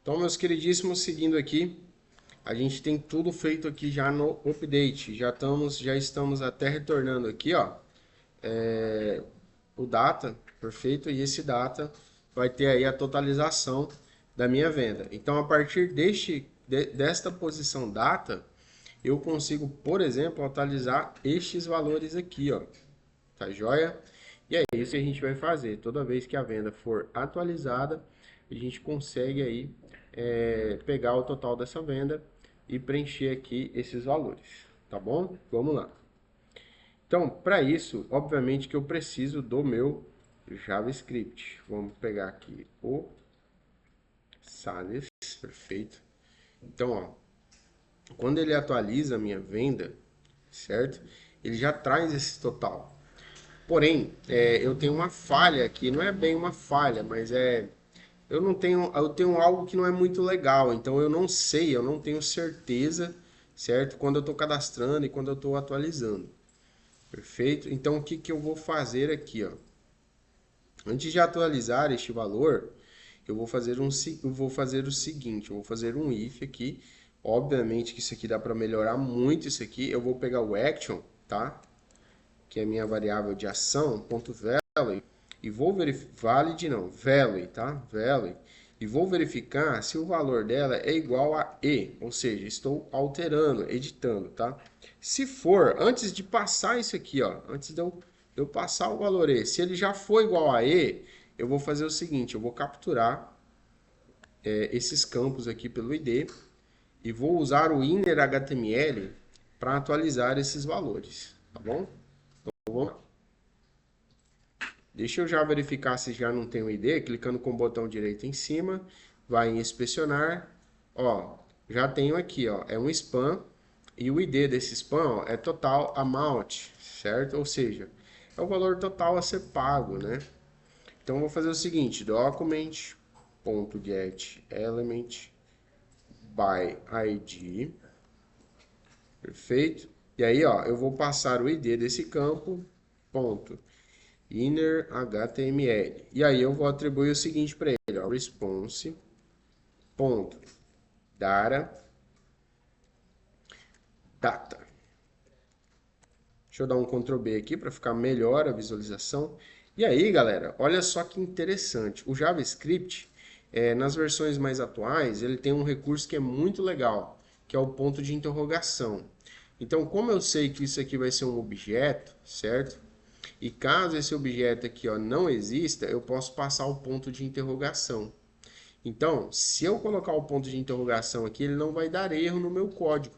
Speaker 1: Então, meus queridíssimos, seguindo aqui, a gente tem tudo feito aqui já no update. Já estamos até retornando aqui, ó, o data, perfeito? E esse data vai ter aí a totalização da minha venda. Então, a partir desta posição data, eu consigo, por exemplo, atualizar estes valores aqui, ó. Tá joia? E é isso que a gente vai fazer. Toda vez que a venda for atualizada, a gente consegue aí pegar o total dessa venda e preencher aqui esses valores. Tá bom? Vamos lá. Então, para isso, obviamente que eu preciso do meu JavaScript. Vamos pegar aqui o Sales, perfeito. Então, ó, quando ele atualiza a minha venda, certo? Ele já traz esse total. Porém, eu tenho uma falha aqui, não é bem uma falha, mas eu tenho algo que não é muito legal, então eu não sei, eu não tenho certeza, certo? Quando eu estou cadastrando e quando eu estou atualizando. Perfeito? Então, o que que eu vou fazer aqui, ó? Antes de atualizar este valor, eu vou fazer o seguinte, eu vou fazer um if aqui. Obviamente que isso aqui dá para melhorar muito isso aqui. Eu vou pegar o action, tá? Que é a minha variável de ação, ponto .value, e vou verificar, value, tá? Value, e vou verificar se o valor dela é igual a e, ou seja, estou alterando, editando, tá? Se for, antes de passar isso aqui, ó, antes de eu passar o valor e, se ele já for igual a e, eu vou fazer o seguinte, eu vou capturar esses campos aqui pelo ID e vou usar o inner HTML para atualizar esses valores, tá bom? Então, vamos lá. Deixa eu já verificar se já não tem o ID, clicando com o botão direito em cima, vai em inspecionar, ó, já tenho aqui, ó, é um spam, e o ID desse spam, ó, é total amount, certo? Ou seja, é o valor total a ser pago, né? Então, eu vou fazer o seguinte, document.getElement by ID, perfeito? E aí, ó, eu vou passar o ID desse campo, ponto, inner HTML. E aí eu vou atribuir o seguinte para ele, ó, response ponto data. Deixa eu dar um Ctrl B aqui para ficar melhor a visualização. E aí, galera, olha só que interessante. O JavaScript, nas versões mais atuais, ele tem um recurso que é muito legal, que é o ponto de interrogação. Então, como eu sei que isso aqui vai ser um objeto, certo? E caso esse objeto aqui, ó, não exista, eu posso passar o ponto de interrogação. Então, se eu colocar o ponto de interrogação aqui, ele não vai dar erro no meu código.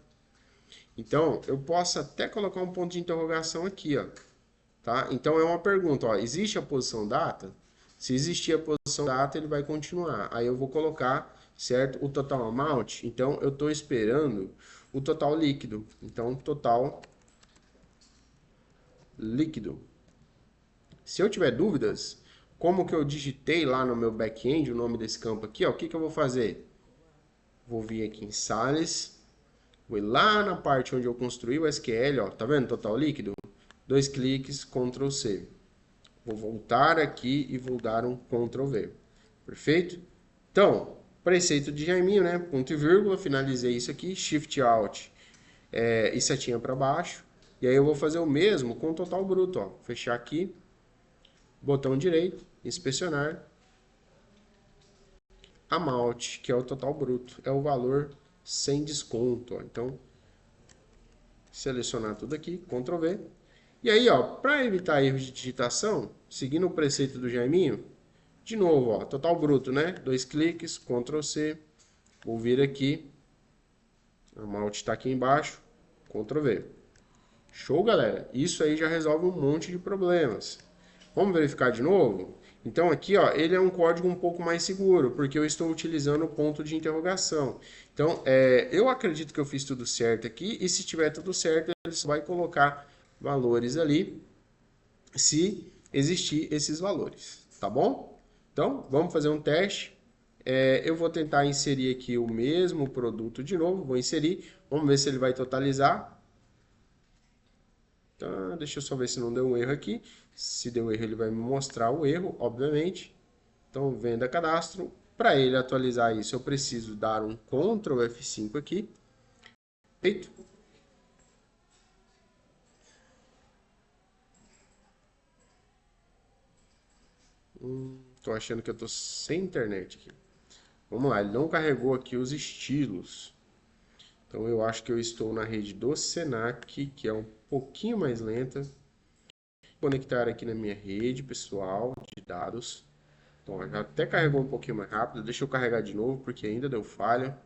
Speaker 1: Então, eu posso até colocar um ponto de interrogação aqui, ó, tá? Então, é uma pergunta, ó, existe a posição data? Se existir a posição data, ele vai continuar. Aí eu vou colocar, certo, o total amount. Então, eu estou esperando o total líquido. Então, total líquido. Se eu tiver dúvidas, como que eu digitei lá no meu back-end o nome desse campo aqui, ó, o que que eu vou fazer? Vou vir aqui em Sales, vou ir lá na parte onde eu construí o SQL, ó, tá vendo? Total líquido. 2 cliques, Ctrl C. Vou voltar aqui e vou dar um Ctrl V. Perfeito? Então, preceito de Jaiminho, né? Ponto e vírgula, finalizei isso aqui, Shift Alt e setinha para baixo. E aí eu vou fazer o mesmo com o total bruto, ó. Fechar aqui, botão direito, inspecionar, amount, que é o total bruto, é o valor sem desconto, ó. Então, selecionar tudo aqui, Ctrl V. E aí, ó, para evitar erros de digitação, seguindo o preceito do Jaiminho, de novo, ó, total bruto, né? 2 cliques, Ctrl C, vou vir aqui, a amount está aqui embaixo, Ctrl V. Show, galera? Isso aí já resolve um monte de problemas. Vamos verificar de novo? Então aqui, ó, ele é um código um pouco mais seguro, porque eu estou utilizando o ponto de interrogação. Então, eu acredito que eu fiz tudo certo aqui, e se tiver tudo certo, ele só vai colocar valores ali, se existir esses valores, tá bom? Então, vamos fazer um teste. Eu vou tentar inserir aqui o mesmo produto de novo, vou inserir, vamos ver se ele vai totalizar. Tá, deixa eu só ver se não deu um erro aqui. Se deu erro, ele vai me mostrar o erro, obviamente. Então, venda cadastro. Para ele atualizar isso, eu preciso dar um Ctrl F5 aqui. Feito. Tô achando que eu tô sem internet aqui. Vamos lá, ele não carregou aqui os estilos. Então, eu acho que eu estou na rede do Senac, que é um pouquinho mais lenta. Vou conectar aqui na minha rede pessoal de dados. Então, já até carregou um pouquinho mais rápido. Deixa eu carregar de novo, porque ainda deu falha.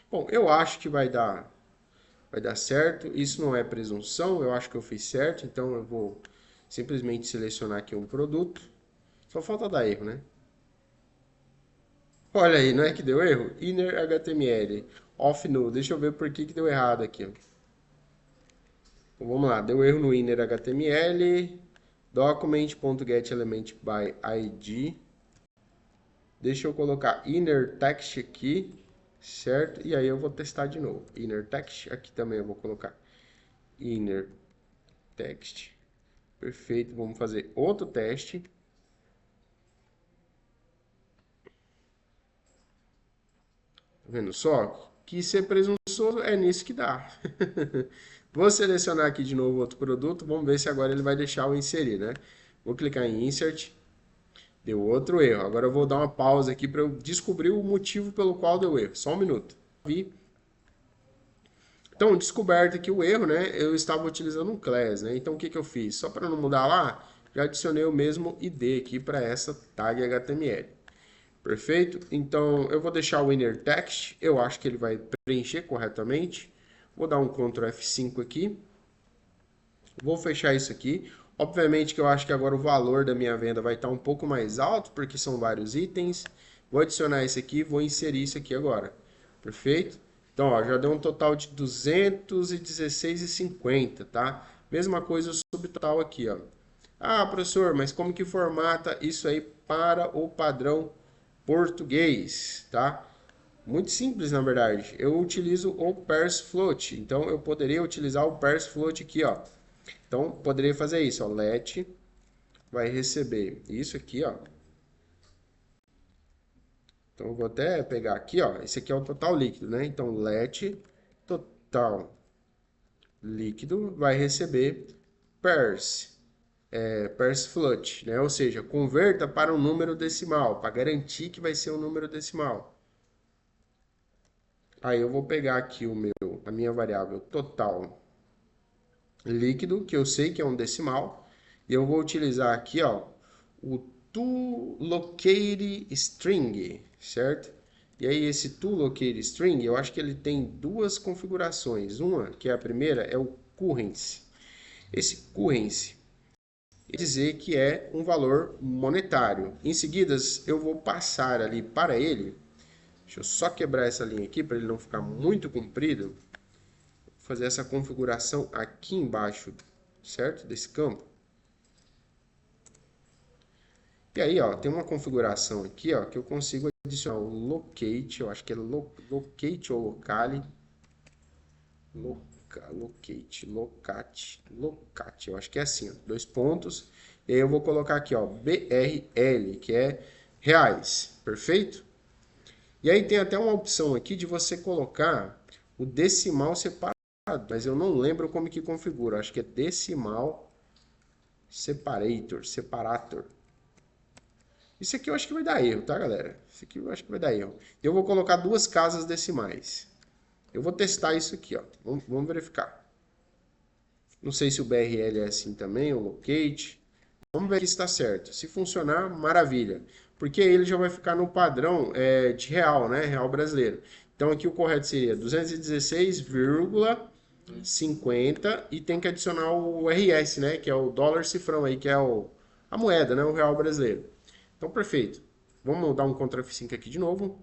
Speaker 1: Bom, eu acho que vai dar certo. Isso não é presunção, eu acho que eu fiz certo. Então, eu vou simplesmente selecionar aqui um produto. Só falta dar erro, né? Olha aí, não é que deu erro? Inner HTML, off null. Deixa eu ver por que deu errado aqui. Então, vamos lá, deu erro no inner HTML. Document.getElementById. Deixa eu colocar inner text aqui, certo? E aí eu vou testar de novo. Inner text, aqui também eu vou colocar inner text. Perfeito, vamos fazer outro teste. Tá vendo só? Que ser presunçoso é nisso que dá. Vou selecionar aqui de novo outro produto, vamos ver se agora ele vai deixar eu inserir, né? Vou clicar em Insert. Deu outro erro. Agora eu vou dar uma pausa aqui para eu descobrir o motivo pelo qual deu erro. Só um minuto. Então, descoberto aqui o erro, né? Eu estava utilizando um class, né? Então, o que eu fiz? Só para não mudar lá, já adicionei o mesmo ID aqui para essa tag HTML. Perfeito? Então, eu vou deixar o inner text. Eu acho que ele vai preencher corretamente. Vou dar um Ctrl F5 aqui. Vou fechar isso aqui. Obviamente que eu acho que agora o valor da minha venda vai estar um pouco mais alto, porque são vários itens. Vou adicionar isso aqui, vou inserir isso aqui agora. Perfeito? Então, ó, já deu um total de 216,50, tá? Mesma coisa o subtotal aqui, ó. Ah, professor, mas como que formata isso aí para o padrão português, tá? Muito simples, na verdade. Eu utilizo o parse float, então eu poderia utilizar o parse float aqui, ó. Então, poderia fazer isso, ó, let vai receber isso aqui, ó. Então, eu vou até pegar aqui, ó, esse aqui é o total líquido, né? Então, let total líquido vai receber parse, parse float, né? Ou seja, converta para um número decimal, para garantir que vai ser um número decimal. Aí eu vou pegar aqui a minha variável total líquido, que eu sei que é um decimal, e eu vou utilizar aqui, ó, o toLocateString, certo? E aí esse toLocateString, eu acho que ele tem duas configurações. Uma, que é a primeira, é o currency. Esse currency quer dizer que é um valor monetário. Em seguida, eu vou passar ali para ele. Deixa eu só quebrar essa linha aqui para ele não ficar muito comprido. Fazer essa configuração aqui embaixo, certo? Desse campo. E aí, ó, tem uma configuração aqui, ó, que eu consigo adicionar o locate, eu acho que é locate ou locale. Locate, eu acho que é assim, ó, dois pontos. E aí eu vou colocar aqui, ó, BRL, que é reais, perfeito? E aí tem até uma opção aqui de você colocar o decimal separado, mas eu não lembro como que configura. Acho que é decimal separator. Isso aqui eu acho que vai dar erro, tá, galera? Isso aqui eu acho que vai dar erro. Eu vou colocar duas casas decimais. Eu vou testar isso aqui, ó. Vamos verificar. Não sei se o BRL é assim também, o locate. Vamos ver se está certo. Se funcionar, maravilha. Porque ele já vai ficar no padrão de real, né? Real brasileiro. Então aqui o correto seria 216,50 e tem que adicionar o RS, né? Que é o dólar cifrão aí, que é a moeda, né? O real brasileiro. Então, perfeito. Vamos dar um Ctrl F5 aqui de novo.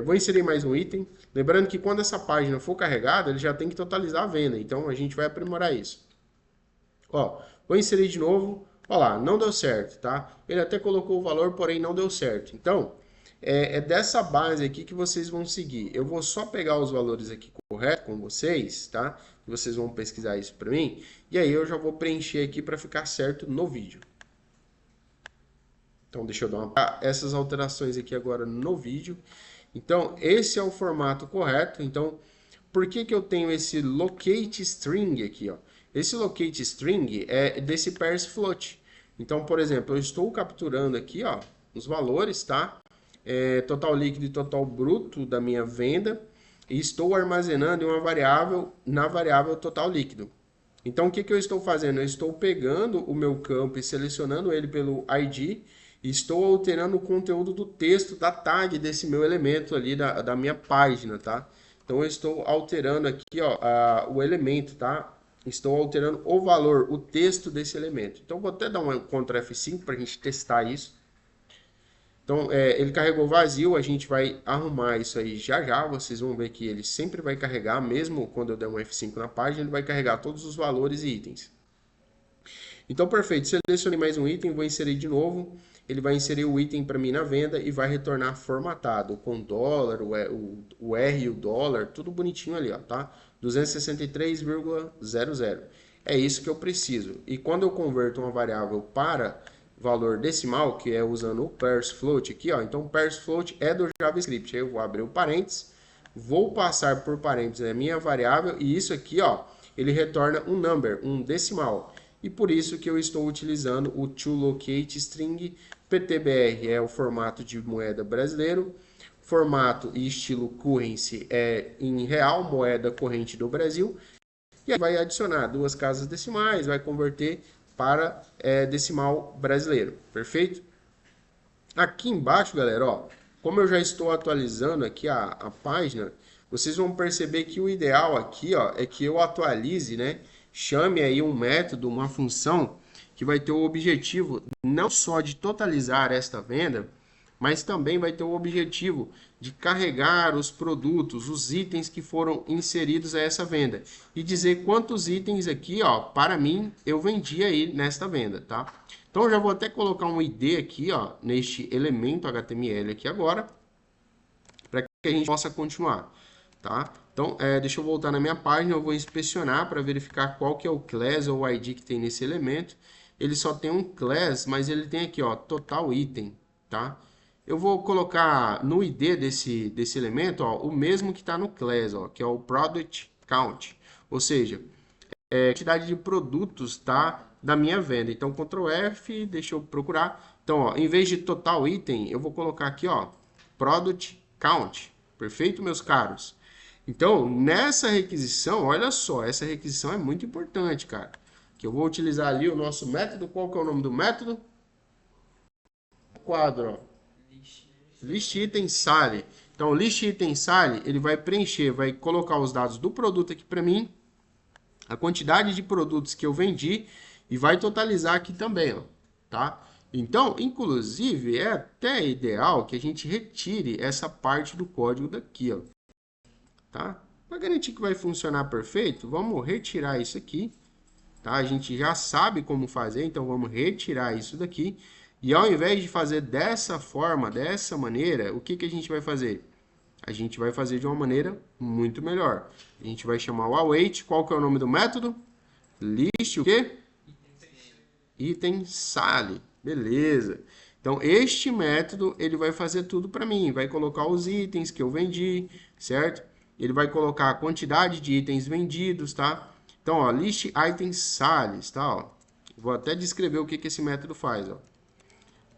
Speaker 1: Vou inserir mais um item. Lembrando que quando essa página for carregada, ele já tem que totalizar a venda. Então, a gente vai aprimorar isso. Ó, vou inserir de novo. Ó lá, não deu certo, tá? Ele até colocou o valor, porém não deu certo. Então, é dessa base aqui que vocês vão seguir. Eu vou só pegar os valores aqui corretos com vocês, tá? Vocês vão pesquisar isso para mim. E aí eu já vou preencher aqui para ficar certo no vídeo. Então, deixa eu dar essas alterações aqui agora no vídeo. Então, esse é o formato correto. Então, por que que eu tenho esse locate string aqui, ó? Esse locate string é desse parse float. Então, por exemplo, eu estou capturando aqui, ó, os valores, tá? Total líquido e total bruto da minha venda e estou armazenando em uma variável na variável total líquido. Então, o que que eu estou fazendo? Eu estou pegando o meu campo e selecionando ele pelo ID e estou alterando o conteúdo do texto da tag desse meu elemento ali da minha página, tá? Então, eu estou alterando aqui, ó, o elemento, tá? Estou alterando o valor, o texto desse elemento. Então, vou até dar um Ctrl F5 para a gente testar isso. Então, ele carregou vazio, a gente vai arrumar isso aí já já, vocês vão ver que ele sempre vai carregar, mesmo quando eu der um F5 na página, ele vai carregar todos os valores e itens. Então, perfeito, selecionei mais um item, vou inserir de novo, ele vai inserir o item para mim na venda e vai retornar formatado, com dólar, o R e o dólar, tudo bonitinho ali, ó, tá? 263,00. É isso que eu preciso. E quando eu converto uma variável para valor decimal, que é usando o parse float aqui, ó. Então, parse float é do JavaScript. Aí eu vou abrir o parênteses, vou passar por parênteses a minha variável e isso aqui, ó, ele retorna um number, um decimal. E por isso que eu estou utilizando o toLocateString PTBR, é o formato de moeda brasileiro. Formato e estilo currency é em real, moeda corrente do Brasil. E aí vai adicionar duas casas decimais, vai converter para decimal brasileiro, perfeito? Aqui embaixo, galera, ó, como eu já estou atualizando aqui a página, vocês vão perceber que o ideal aqui, ó, é que eu atualize, né? Chame aí um método, uma função que vai ter o objetivo não só de totalizar esta venda, mas também vai ter o objetivo de carregar os produtos, os itens que foram inseridos a essa venda e dizer quantos itens aqui, ó, para mim, eu vendi aí nesta venda, tá? Então, eu já vou até colocar um ID aqui, ó, neste elemento HTML aqui agora, para que a gente possa continuar, tá? Então, deixa eu voltar na minha página, eu vou inspecionar para verificar qual que é o class ou ID que tem nesse elemento. Ele só tem um class, mas ele tem aqui, ó, total item, tá? Eu vou colocar no ID desse elemento, ó, o mesmo que está no class, ó, que é o product count, ou seja, a quantidade de produtos, tá, da minha venda. Então, Ctrl F, deixa eu procurar. Então, ó, em vez de total item, eu vou colocar aqui, ó, product count. Perfeito, meus caros? Então, nessa requisição, olha só, essa requisição é muito importante, cara. Que eu vou utilizar ali o nosso método. Qual que é o nome do método? Quadro, ó. List item sale. Então, o list item sale, ele vai preencher, vai colocar os dados do produto aqui para mim, a quantidade de produtos que eu vendi e vai totalizar aqui também, ó, tá? Então, inclusive, é até ideal que a gente retire essa parte do código daqui, ó, tá? Para garantir que vai funcionar perfeito, vamos retirar isso aqui, tá? A gente já sabe como fazer, então vamos retirar isso daqui. E ao invés de fazer dessa forma, dessa maneira, o que que a gente vai fazer? A gente vai fazer de uma maneira muito melhor. A gente vai chamar o await. Qual que é o nome do método? List o quê? Item sale. Beleza. Então, este método, ele vai fazer tudo para mim. Vai colocar os itens que eu vendi, certo? Ele vai colocar a quantidade de itens vendidos, tá? Então, ó, list items sales, tá? Ó. Vou até descrever o que que esse método faz, ó.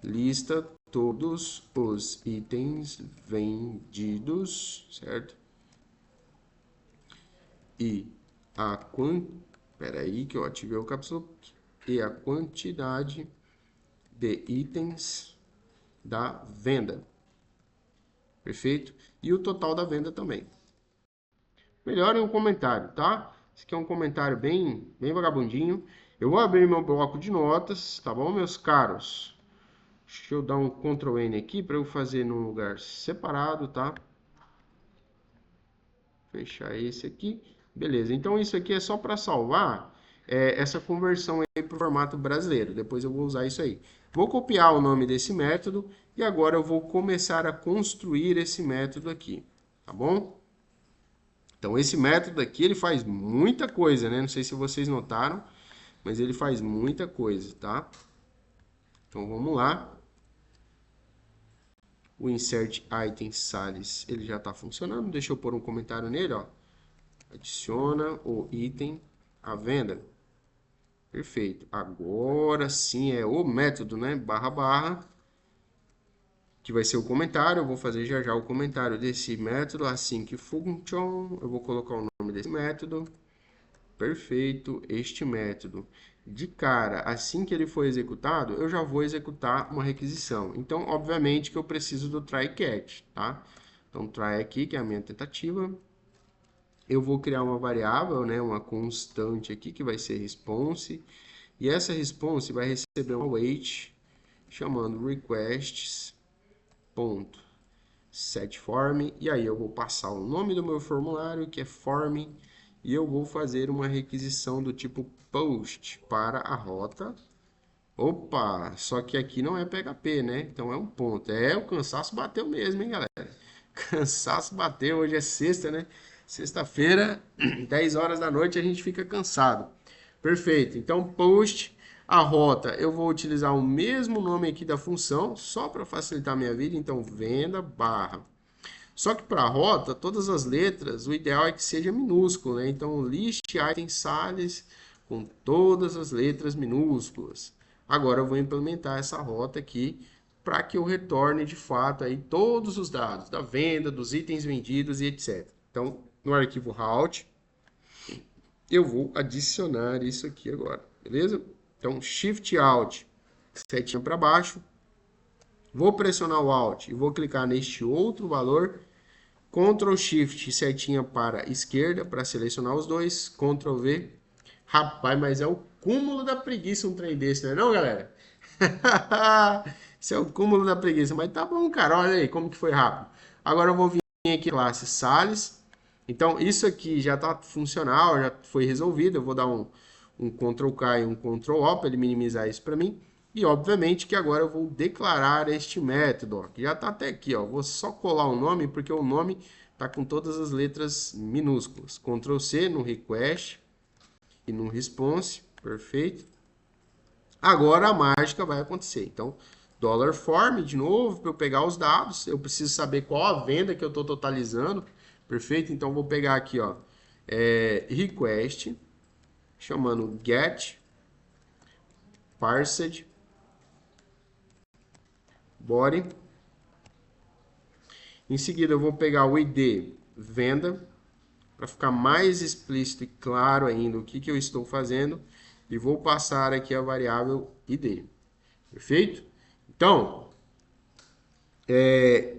Speaker 1: Lista todos os itens vendidos, certo? E peraí que eu ativei o caps lock. E a quantidade de itens da venda. Perfeito? E o total da venda também. Melhorem o comentário, tá? Esse aqui é um comentário bem vagabundinho. Eu vou abrir meu bloco de notas, tá bom, meus caros? Deixa eu dar um Ctrl N aqui para eu fazer num lugar separado, tá? Fechar esse aqui. Beleza, então isso aqui é só para salvar essa conversão aí para o formato brasileiro. Depois eu vou usar isso aí. Vou copiar o nome desse método e agora eu vou começar a construir esse método aqui, tá bom? Então esse método aqui ele faz muita coisa, né? Não sei se vocês notaram, mas ele faz muita coisa, tá? Então vamos lá. O insert item sales ele já está funcionando. Deixa eu pôr um comentário nele, ó. Adiciona o item à venda. Perfeito. Agora sim é o método, né? Barra barra, que vai ser o comentário. Eu vou fazer já o comentário desse método, assim que function. Eu vou colocar o nome desse método. Perfeito. Este método, de cara, assim que ele for executado, eu já vou executar uma requisição. Então, obviamente que eu preciso do try catch, tá? Então, try aqui, que é a minha tentativa. Eu vou criar uma variável, né, uma constante aqui, que vai ser response. E essa response vai receber um await, chamando requests.setForm. E aí eu vou passar o nome do meu formulário, que é form, e eu vou fazer uma requisição do tipo post para a rota. Opa, só que aqui não é PHP, né? Então é um ponto. O cansaço bateu mesmo, hein, galera? Cansaço bateu, hoje é sexta, né? Sexta-feira, 10 horas da noite, a gente fica cansado. Perfeito. Então, post, a rota, eu vou utilizar o mesmo nome aqui da função, só para facilitar a minha vida. Então, venda barra. Só que para a rota, todas as letras, o ideal é que seja minúsculo, né? Então, list item sales com todas as letras minúsculas. Agora eu vou implementar essa rota aqui para que eu retorne de fato aí todos os dados da venda, dos itens vendidos e etc. Então, no arquivo route, eu vou adicionar isso aqui agora, beleza? Então, Shift Alt, setinha para baixo. Vou pressionar o Alt e vou clicar neste outro valor. Ctrl Shift, setinha para esquerda, para selecionar os dois. Ctrl V. Rapaz, mas é o cúmulo da preguiça um trem desse, não é não, galera? Isso é o cúmulo da preguiça. Mas tá bom, cara. Olha aí como que foi rápido. Agora eu vou vir aqui classe Sales. Então, isso aqui já está funcional, já foi resolvido. Eu vou dar um Ctrl K e um Ctrl O para ele minimizar isso para mim. E, obviamente, que agora eu vou declarar este método, ó, que já está até aqui. Ó. Vou só colar o nome, porque o nome está com todas as letras minúsculas. Ctrl C no request e no response. Perfeito. Agora a mágica vai acontecer. Então, $form, de novo, para eu pegar os dados, eu preciso saber qual a venda que eu estou totalizando. Perfeito? Então, vou pegar aqui, ó, request, chamando get parsed body. Em seguida, eu vou pegar o ID venda, para ficar mais explícito e claro ainda o que eu estou fazendo. E vou passar aqui a variável ID. Perfeito? Então,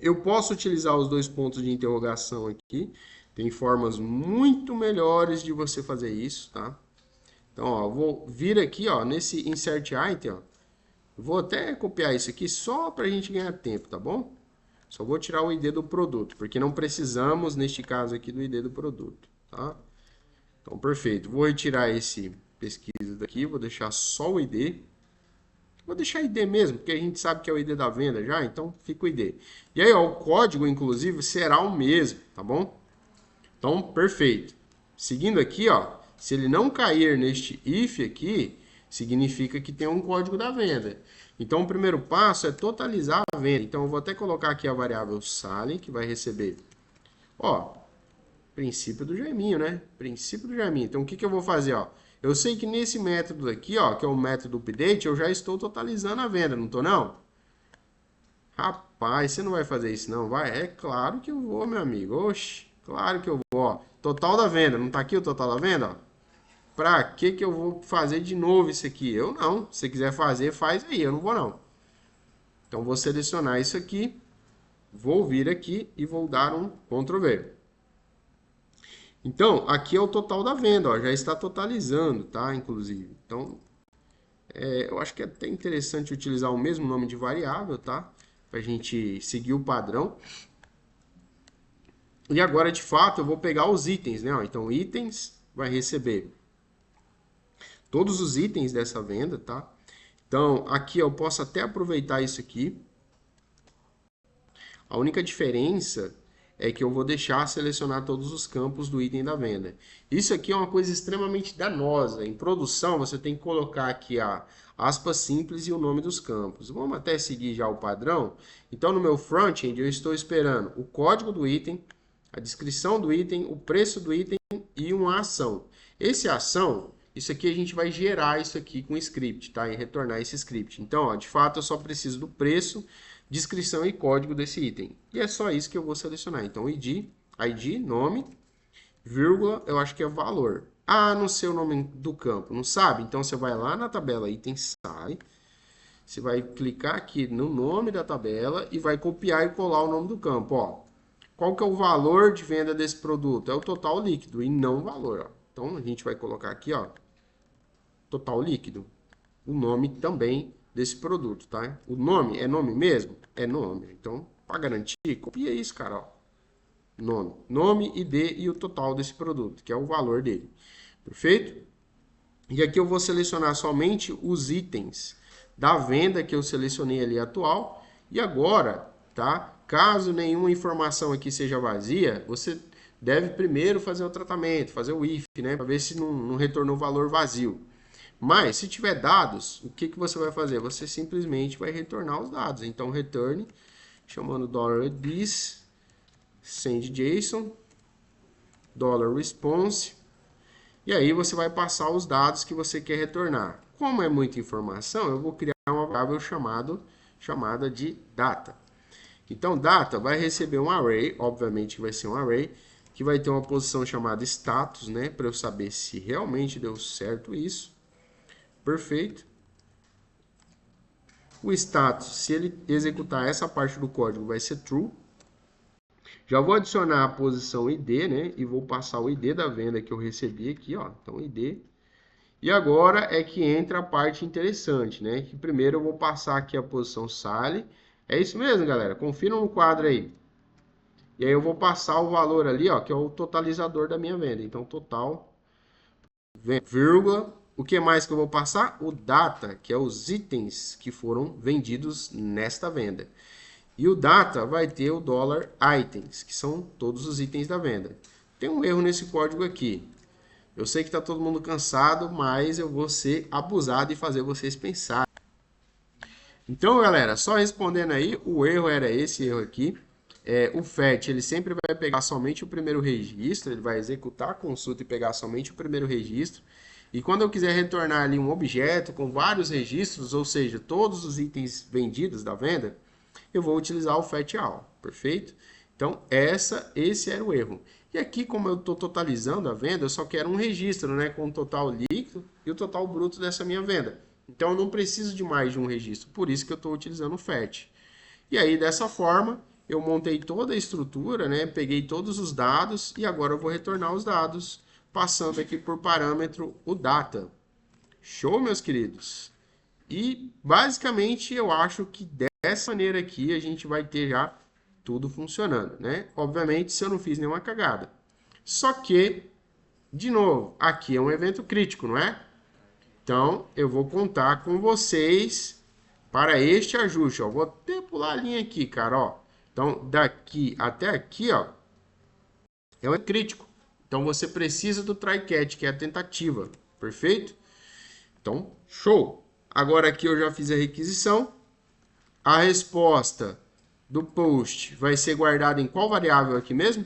Speaker 1: eu posso utilizar os dois pontos de interrogação aqui. Tem formas muito melhores de você fazer isso, tá? Então, ó, vou vir aqui, ó, nesse insert item, ó. Vou até copiar isso aqui só para a gente ganhar tempo, tá bom? Só vou tirar o ID do produto, porque não precisamos, neste caso aqui, do ID do produto, tá? Então, perfeito. Vou retirar esse pesquisa daqui, vou deixar só o ID. Vou deixar ID mesmo, porque a gente sabe que é o ID da venda já, então fica o ID. E aí, ó, o código, inclusive, será o mesmo, tá bom? Então, perfeito. Seguindo aqui, ó, se ele não cair neste if aqui, significa que tem um código da venda. Então, o primeiro passo é totalizar a venda. Então, eu vou até colocar aqui a variável sale, que vai receber, ó, princípio do Jaiminho, né? Princípio do Jaiminho. Então, o que eu vou fazer, ó? Eu sei que nesse método aqui, ó, que é o método update, eu já estou totalizando a venda, não estou não? Rapaz, você não vai fazer isso não, vai? É claro que eu vou, meu amigo. Oxe, claro que eu vou, ó. Total da venda, não tá aqui o total da venda, ó? Pra que eu vou fazer de novo isso aqui? Eu não. Se você quiser fazer, faz aí, eu não vou não. Então, vou selecionar isso aqui. Vou vir aqui e vou dar um Ctrl V. Então, aqui é o total da venda, ó, já está totalizando, tá? Inclusive. Então, eu acho que é até interessante utilizar o mesmo nome de variável, tá? Para a gente seguir o padrão. E agora, de fato, eu vou pegar os itens, né? Ó, então, itens vai receber todos os itens dessa venda, tá? Então, aqui eu posso até aproveitar isso aqui. A única diferença é que eu vou deixar selecionar todos os campos do item da venda. Isso aqui é uma coisa extremamente danosa. Em produção, você tem que colocar aqui a aspas simples e o nome dos campos. Vamos até seguir já o padrão. Então, no meu front-end, eu estou esperando o código do item, a descrição do item, o preço do item e uma ação. Esse ação, isso aqui a gente vai gerar isso aqui com o script, tá? E retornar esse script. Então, ó, de fato, eu só preciso do preço, descrição e código desse item. E é só isso que eu vou selecionar. Então, ID, nome, vírgula, eu acho que é valor. Ah, não sei o nome do campo, não sabe? Então, você vai lá na tabela item sai, você vai clicar aqui no nome da tabela e vai copiar e colar o nome do campo, ó. Qual que é o valor de venda desse produto? É o total líquido e não o valor, ó. Então, a gente vai colocar aqui, ó, total líquido. O nome também desse produto, tá? O nome é nome mesmo? É nome. Então, para garantir, copia isso, cara, ó. Nome, ID e o total desse produto, que é o valor dele. Perfeito? E aqui eu vou selecionar somente os itens da venda que eu selecionei ali atual. E agora, tá? Caso nenhuma informação aqui seja vazia, você deve primeiro fazer o tratamento, fazer o if, né? Para ver se não retornou valor vazio. Mas, se tiver dados, o que você vai fazer? Você simplesmente vai retornar os dados. Então, return, chamando $this, send JSON, $response, e aí você vai passar os dados que você quer retornar. Como é muita informação, eu vou criar uma variável chamada de data. Então, data vai receber um array, obviamente que vai ser um array, que vai ter uma posição chamada status, né, para eu saber se realmente deu certo isso. Perfeito. O status, se ele executar essa parte do código, vai ser true. Já vou adicionar a posição ID, né? E vou passar o ID da venda que eu recebi aqui, ó. Então, ID. E agora é que entra a parte interessante, né? Que primeiro eu vou passar aqui a posição sale. É isso mesmo, galera. Confiram no quadro aí. E aí eu vou passar o valor ali, ó, que é o totalizador da minha venda. Então, total, vírgula. O que mais que eu vou passar? O data, que é os itens que foram vendidos nesta venda. E o data vai ter o $items, que são todos os itens da venda. Tem um erro nesse código aqui. Eu sei que está todo mundo cansado, mas eu vou ser abusado e fazer vocês pensarem. Então, galera, só respondendo aí, o erro era esse erro aqui. O fetch, ele sempre vai pegar somente o primeiro registro, ele vai executar a consulta e pegar somente o primeiro registro. E quando eu quiser retornar ali um objeto com vários registros, ou seja, todos os itens vendidos da venda, eu vou utilizar o fetch all, perfeito? Então, esse era o erro. E aqui, como eu estou totalizando a venda, eu só quero um registro, né, com o total líquido e o total bruto dessa minha venda. Então, eu não preciso de mais de um registro, por isso que eu estou utilizando o fetch. E aí, dessa forma, eu montei toda a estrutura, né, peguei todos os dados e agora eu vou retornar os dados, passando aqui por parâmetro o data. Show, meus queridos? E, basicamente, eu acho que dessa maneira aqui a gente vai ter já tudo funcionando, né? Obviamente, se eu não fiz nenhuma cagada. Só que, de novo, aqui é um evento crítico, não é? Então, eu vou contar com vocês para este ajuste, ó. Vou até pular a linha aqui, cara, ó. Então, daqui até aqui, ó, é um crítico. Então, você precisa do try catch, que é a tentativa, perfeito? Então, show! Agora aqui eu já fiz a requisição. A resposta do post vai ser guardada em qual variável aqui mesmo?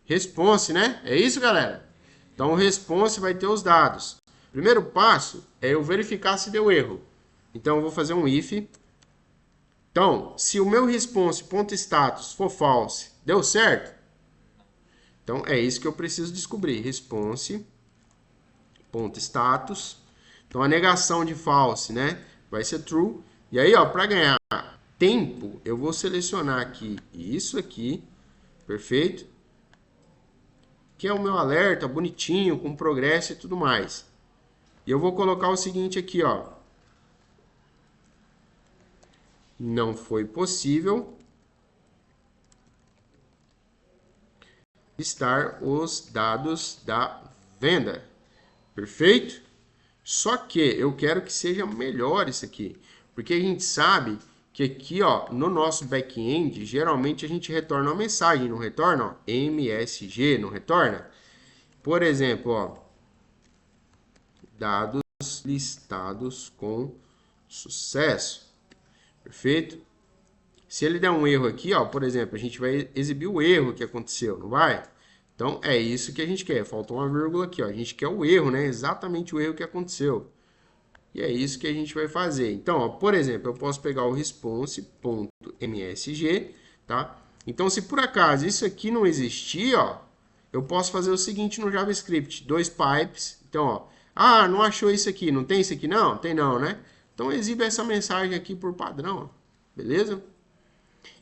Speaker 1: Response, né? É isso, galera? Então, o response vai ter os dados. Primeiro passo é eu verificar se deu erro. Então, eu vou fazer um if. Então, se o meu response.status for false, deu certo? Então, é isso que eu preciso descobrir. Response.status. Então, a negação de false, né? Vai ser true. E aí, ó, para ganhar tempo, eu vou selecionar aqui isso aqui, perfeito? Que é o meu alerta bonitinho, com progresso e tudo mais. E eu vou colocar o seguinte aqui, ó. Não foi possível listar os dados da venda. Perfeito? Só que eu quero que seja melhor isso aqui, porque a gente sabe que aqui, ó, no nosso back-end, geralmente a gente retorna uma mensagem, não retorna? Ó, MSG, não retorna? Por exemplo, ó, dados listados com sucesso. Perfeito? Se ele der um erro aqui, ó, por exemplo, a gente vai exibir o erro que aconteceu, não vai? Então, é isso que a gente quer. Faltou uma vírgula aqui, ó. A gente quer o erro, né? Exatamente o erro que aconteceu. E é isso que a gente vai fazer. Então, ó, por exemplo, eu posso pegar o response.msg, tá? Então, se por acaso isso aqui não existir, ó, eu posso fazer o seguinte no JavaScript, dois pipes. Então, ó, não achou isso aqui, não tem isso aqui não? Tem não, né? Então, exibe essa mensagem aqui por padrão, ó. Beleza?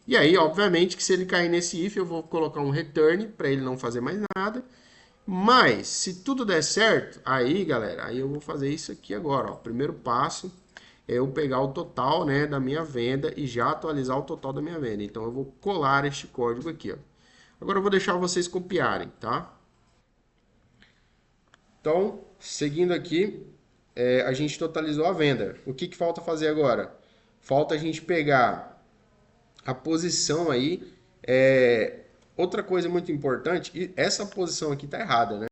Speaker 1: E aí, obviamente, que se ele cair nesse if, eu vou colocar um return para ele não fazer mais nada. Mas, se tudo der certo, aí, galera, aí eu vou fazer isso aqui agora, ó. O primeiro passo é eu pegar o total, né, da minha venda e já atualizar o total da minha venda. Então, eu vou colar este código aqui, ó. Agora, eu vou deixar vocês copiarem, tá? Então, seguindo aqui, a gente totalizou a venda. O que falta fazer agora? Falta a gente pegar a posição aí. Outra coisa muito importante, essa posição aqui está errada, né?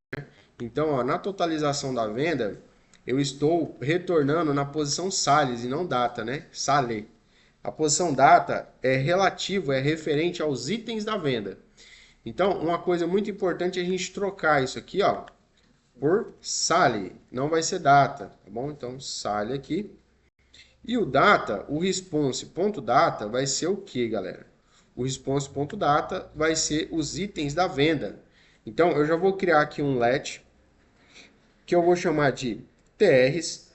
Speaker 1: Então, ó, na totalização da venda, eu estou retornando na posição sales e não data, né? Sale. A posição data é relativo, é referente aos itens da venda. Então, uma coisa muito importante é a gente trocar isso aqui, ó, por sale. Não vai ser data, tá bom? Então, sale aqui. E o data, o response.data vai ser o que, galera? O response.data vai ser os itens da venda. Então, eu já vou criar aqui um let que eu vou chamar de TRs,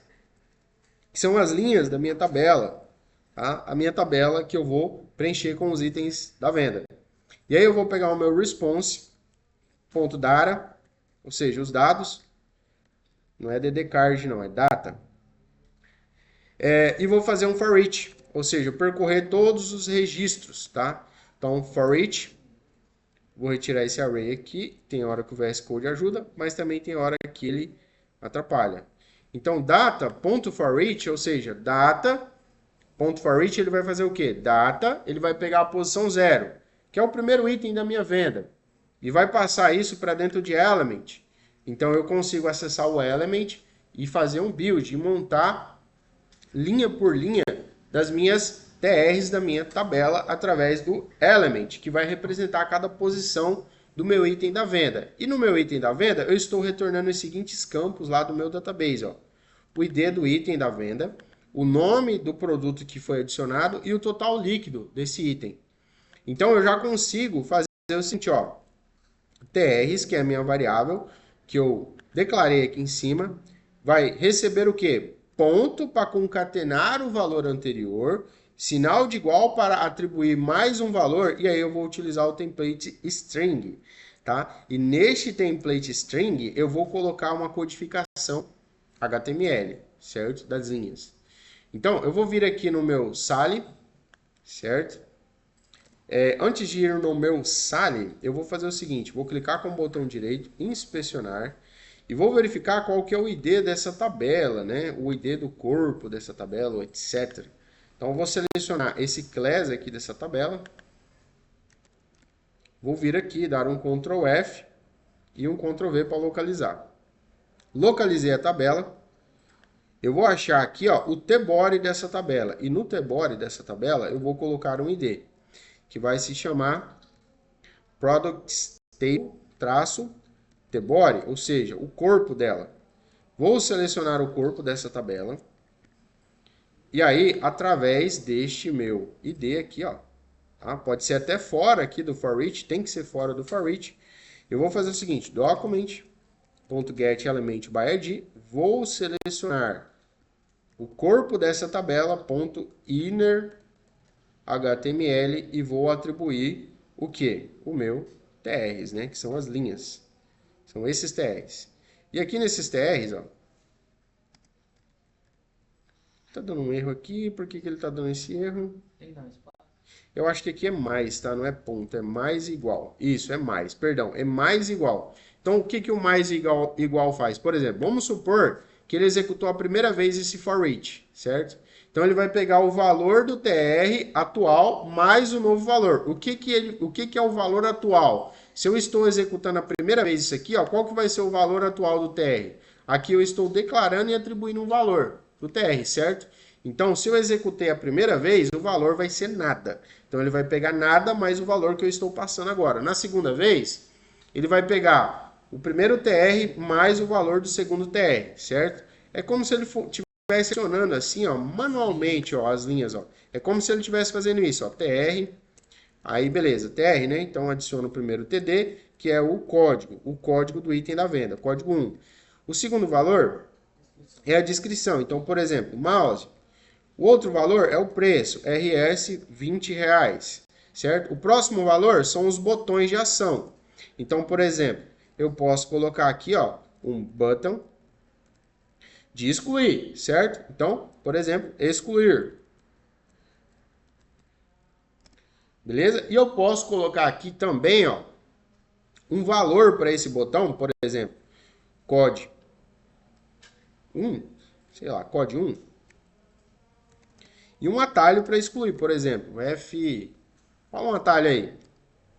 Speaker 1: que são as linhas da minha tabela, tá? A minha tabela que eu vou preencher com os itens da venda. E aí eu vou pegar o meu response.data, ou seja, os dados, não é ddcard não, é data. E vou fazer um for each, ou seja, percorrer todos os registros, tá? Então, for each, vou retirar esse array aqui, tem hora que o VS Code ajuda, mas também tem hora que ele atrapalha. Então, data.forEach, ou seja, data.forEach, ele vai fazer o quê? Data, ele vai pegar a posição 0, que é o primeiro item da minha venda, e vai passar isso para dentro de element. Então, eu consigo acessar o element e fazer um build, e montar linha por linha das minhas TRs da minha tabela através do element, que vai representar cada posição do meu item da venda. E no meu item da venda, eu estou retornando os seguintes campos lá do meu database, ó. O ID do item da venda, o nome do produto que foi adicionado e o total líquido desse item. Então, eu já consigo fazer o seguinte, ó. TRs, que é a minha variável, que eu declarei aqui em cima, vai receber o quê? Ponto para concatenar o valor anterior, sinal de igual para atribuir mais um valor, e aí eu vou utilizar o template string, tá? E neste template string, eu vou colocar uma codificação HTML, certo? Das linhas. Então, eu vou vir aqui no meu sale, certo? Antes de ir no meu sale, eu vou fazer o seguinte, vou clicar com o botão direito, inspecionar, e vou verificar qual que é o ID dessa tabela, né? O ID do corpo dessa tabela, etc. Então, eu vou selecionar esse class aqui dessa tabela, vou vir aqui, dar um Ctrl F e um Ctrl V para localizar. Localizei a tabela, eu vou achar aqui, ó, o tbody dessa tabela, e no tbody dessa tabela eu vou colocar um ID, que vai se chamar product table-tbody, ou seja, o corpo dela. Vou selecionar o corpo dessa tabela, e aí, através deste meu ID aqui, ó, tá? Pode ser até fora aqui do for each, tem que ser fora do for each. Eu vou fazer o seguinte, document.getElementById, vou selecionar o corpo dessa tabela, .inner HTML e vou atribuir o quê? O meu TRs, né? Que são as linhas. São esses TRs. E aqui nesses TRs, ó, tá dando um erro aqui. Por que que ele tá dando esse erro?
Speaker 2: Tem que dar um espaço.
Speaker 1: Eu acho que aqui é mais, tá? Não é ponto, é mais igual. Isso, é mais, perdão, é mais igual. Então, o que que o mais igual faz? Por exemplo, vamos supor que ele executou a primeira vez esse for each, certo? Então, ele vai pegar o valor do TR atual mais o novo valor. O que que é o valor atual? Se eu estou executando a primeira vez isso aqui, ó, qual que vai ser o valor atual do TR? Aqui eu estou declarando e atribuindo um valor do TR, certo? Então, se eu executei a primeira vez, o valor vai ser nada. Então, ele vai pegar nada mais o valor que eu estou passando agora. Na segunda vez, ele vai pegar o primeiro TR mais o valor do segundo TR, certo? É como se ele estivesse acionando assim, ó, manualmente, ó, as linhas, ó. É como se ele estivesse fazendo isso, ó, TR, aí beleza, TR, né? Então, adiciona o primeiro TD, que é o código do item da venda, código 1. O segundo valor é a descrição. Então, por exemplo, mouse. O outro valor é o preço, RS R$ 20, certo? O próximo valor são os botões de ação. Então, por exemplo, eu posso colocar aqui, ó, um button de excluir, certo? Então, por exemplo, excluir. Beleza? E eu posso colocar aqui também, ó, um valor para esse botão, por exemplo, COD 1, sei lá, COD 1. E um atalho para excluir, por exemplo, F... Fala um atalho aí.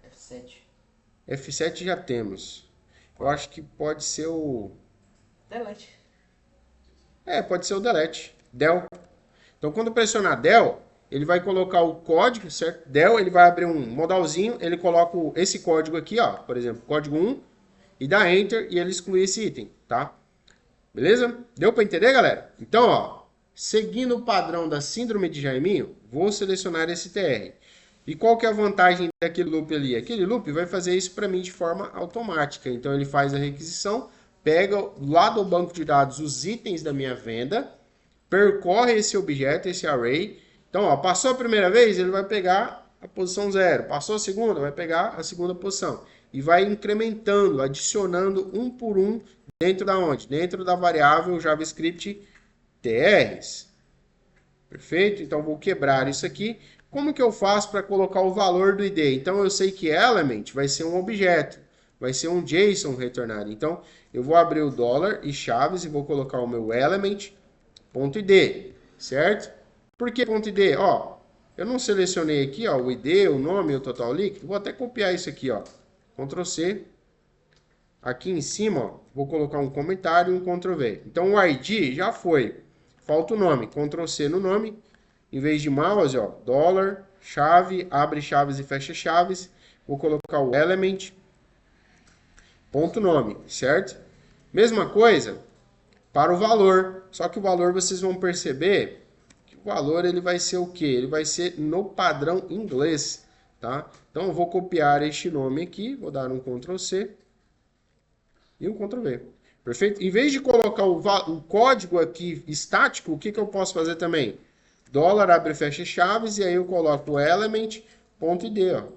Speaker 2: F7.
Speaker 1: F7 já temos. Eu acho que pode ser o...
Speaker 2: Delete.
Speaker 1: pode ser o delete. Del. Então, quando pressionar Del, ele vai colocar o código, certo? Del, ele vai abrir um modalzinho, ele coloca esse código aqui, ó, por exemplo, código 1, e dá Enter, e ele exclui esse item, tá? Beleza? Deu para entender, galera? Então, ó, seguindo o padrão da síndrome de Jaiminho, vou selecionar esse TR. E qual que é a vantagem daquele loop ali? Aquele loop vai fazer isso para mim de forma automática. Então, ele faz a requisição, pega lá do banco de dados os itens da minha venda, percorre esse objeto, esse array. Então, ó, passou a primeira vez, ele vai pegar a posição 0. Passou a segunda, vai pegar a segunda posição. E vai incrementando, adicionando um por um dentro da onde? Dentro da variável JavaScript TRs. Perfeito? Então, vou quebrar isso aqui. Como que eu faço para colocar o valor do ID? Então, eu sei que element vai ser um objeto. Vai ser um JSON retornado. Então, eu vou abrir o dólar e chaves e vou colocar o meu element ponto .id, certo? Por que ponto .id? Ó, eu não selecionei aqui, ó, o ID, o nome e o total líquido. Vou até copiar isso aqui, ó. Ctrl C. Aqui em cima, ó, vou colocar um comentário e um Ctrl V. Então, o ID já foi. Falta o nome. Ctrl C no nome. Em vez de mouse, ó, dólar, chave, abre chaves e fecha chaves. Vou colocar o element, ponto nome, certo? Mesma coisa para o valor. Só que o valor vocês vão perceber que o valor ele vai ser o quê? Ele vai ser no padrão inglês, tá? Então eu vou copiar este nome aqui, vou dar um Ctrl C e um Ctrl V. Perfeito? Em vez de colocar o código aqui estático, o que que eu posso fazer também? Dólar abre e fecha chaves e aí eu coloco o element ponto .id, ó.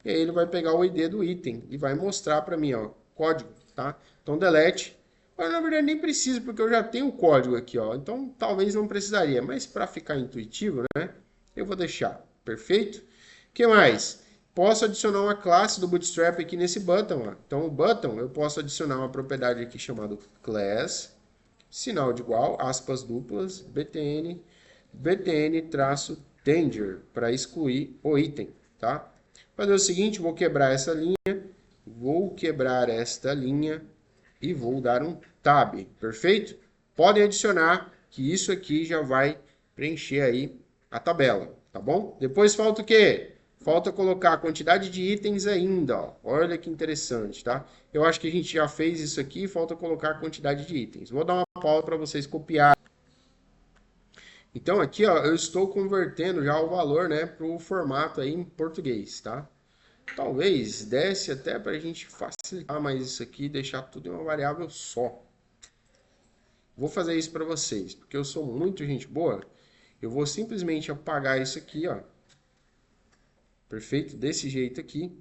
Speaker 1: E aí ele vai pegar o ID do item e vai mostrar para mim, ó, código, tá? Então delete. Mas na verdade nem precisa, porque eu já tenho o código aqui, ó. Então talvez não precisaria, mas para ficar intuitivo, né? Eu vou deixar. Perfeito? O que mais? Posso adicionar uma classe do Bootstrap aqui nesse button, ó. Então o button eu posso adicionar uma propriedade aqui chamada class, sinal de igual, aspas duplas, btn-danger para excluir o item, tá? Fazer o seguinte, vou quebrar essa linha, vou quebrar esta linha e vou dar um tab, perfeito? Podem adicionar que isso aqui já vai preencher aí a tabela, tá bom? Depois falta o quê? Falta colocar a quantidade de itens ainda, ó. Olha que interessante, tá? Eu acho que a gente já fez isso aqui, falta colocar a quantidade de itens. Vou dar uma pausa para vocês copiar. Então aqui, ó, eu estou convertendo já o valor, né, para o formato aí em português, tá? Talvez desse até para a gente facilitar mais isso aqui, deixar tudo em uma variável só. Vou fazer isso para vocês, porque eu sou muito gente boa. Eu vou simplesmente apagar isso aqui, ó. Perfeito? Desse jeito aqui.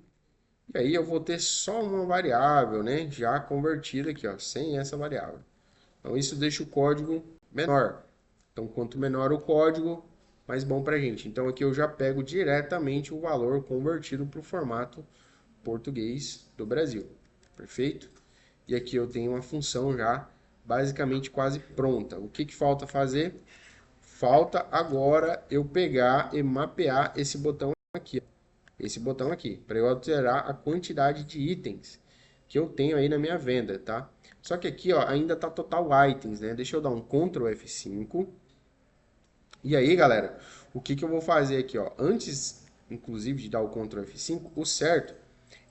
Speaker 1: E aí eu vou ter só uma variável, né? Já convertida aqui, ó, sem essa variável. Então isso deixa o código menor. Então quanto menor o código, mais bom para a gente. Então aqui eu já pego diretamente o valor convertido para o formato português do Brasil. Perfeito? E aqui eu tenho uma função já basicamente quase pronta. O que que falta fazer? Falta agora eu pegar e mapear esse botão aqui, para eu alterar a quantidade de itens que eu tenho aí na minha venda, tá? Só que aqui, ó, ainda tá total items, né? Deixa eu dar um Ctrl F5. E aí, galera, o que que eu vou fazer aqui, ó? Antes, inclusive, de dar o Ctrl F5, o certo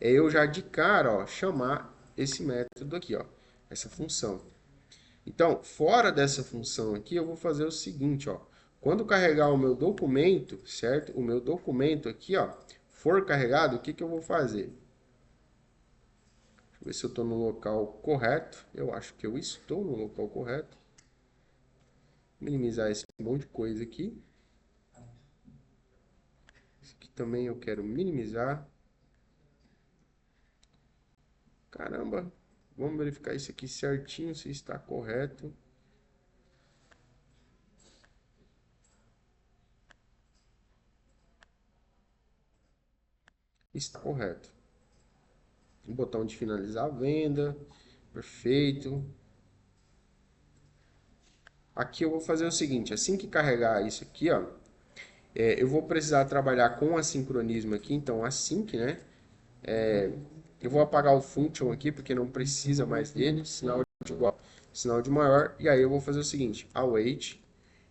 Speaker 1: é eu já de cara, ó, chamar esse método aqui, ó, essa função. Então, fora dessa função aqui, eu vou fazer o seguinte, ó. Quando carregar o meu documento, certo? O meu documento aqui, ó, for carregado, o que que eu vou fazer? Deixa eu ver se eu estou no local correto. Eu acho que eu estou no local correto. Minimizar esse monte de coisa aqui. Esse aqui também eu quero minimizar. Caramba, vamos verificar isso aqui certinho, se está correto. Está correto. O botão de finalizar a venda. Perfeito. Aqui eu vou fazer o seguinte, assim que carregar isso aqui, ó, eu vou precisar trabalhar com assincronismo aqui, então async, né? Eu vou apagar o function aqui, porque não precisa mais dele, sinal de igual, sinal de maior, e aí eu vou fazer o seguinte, await,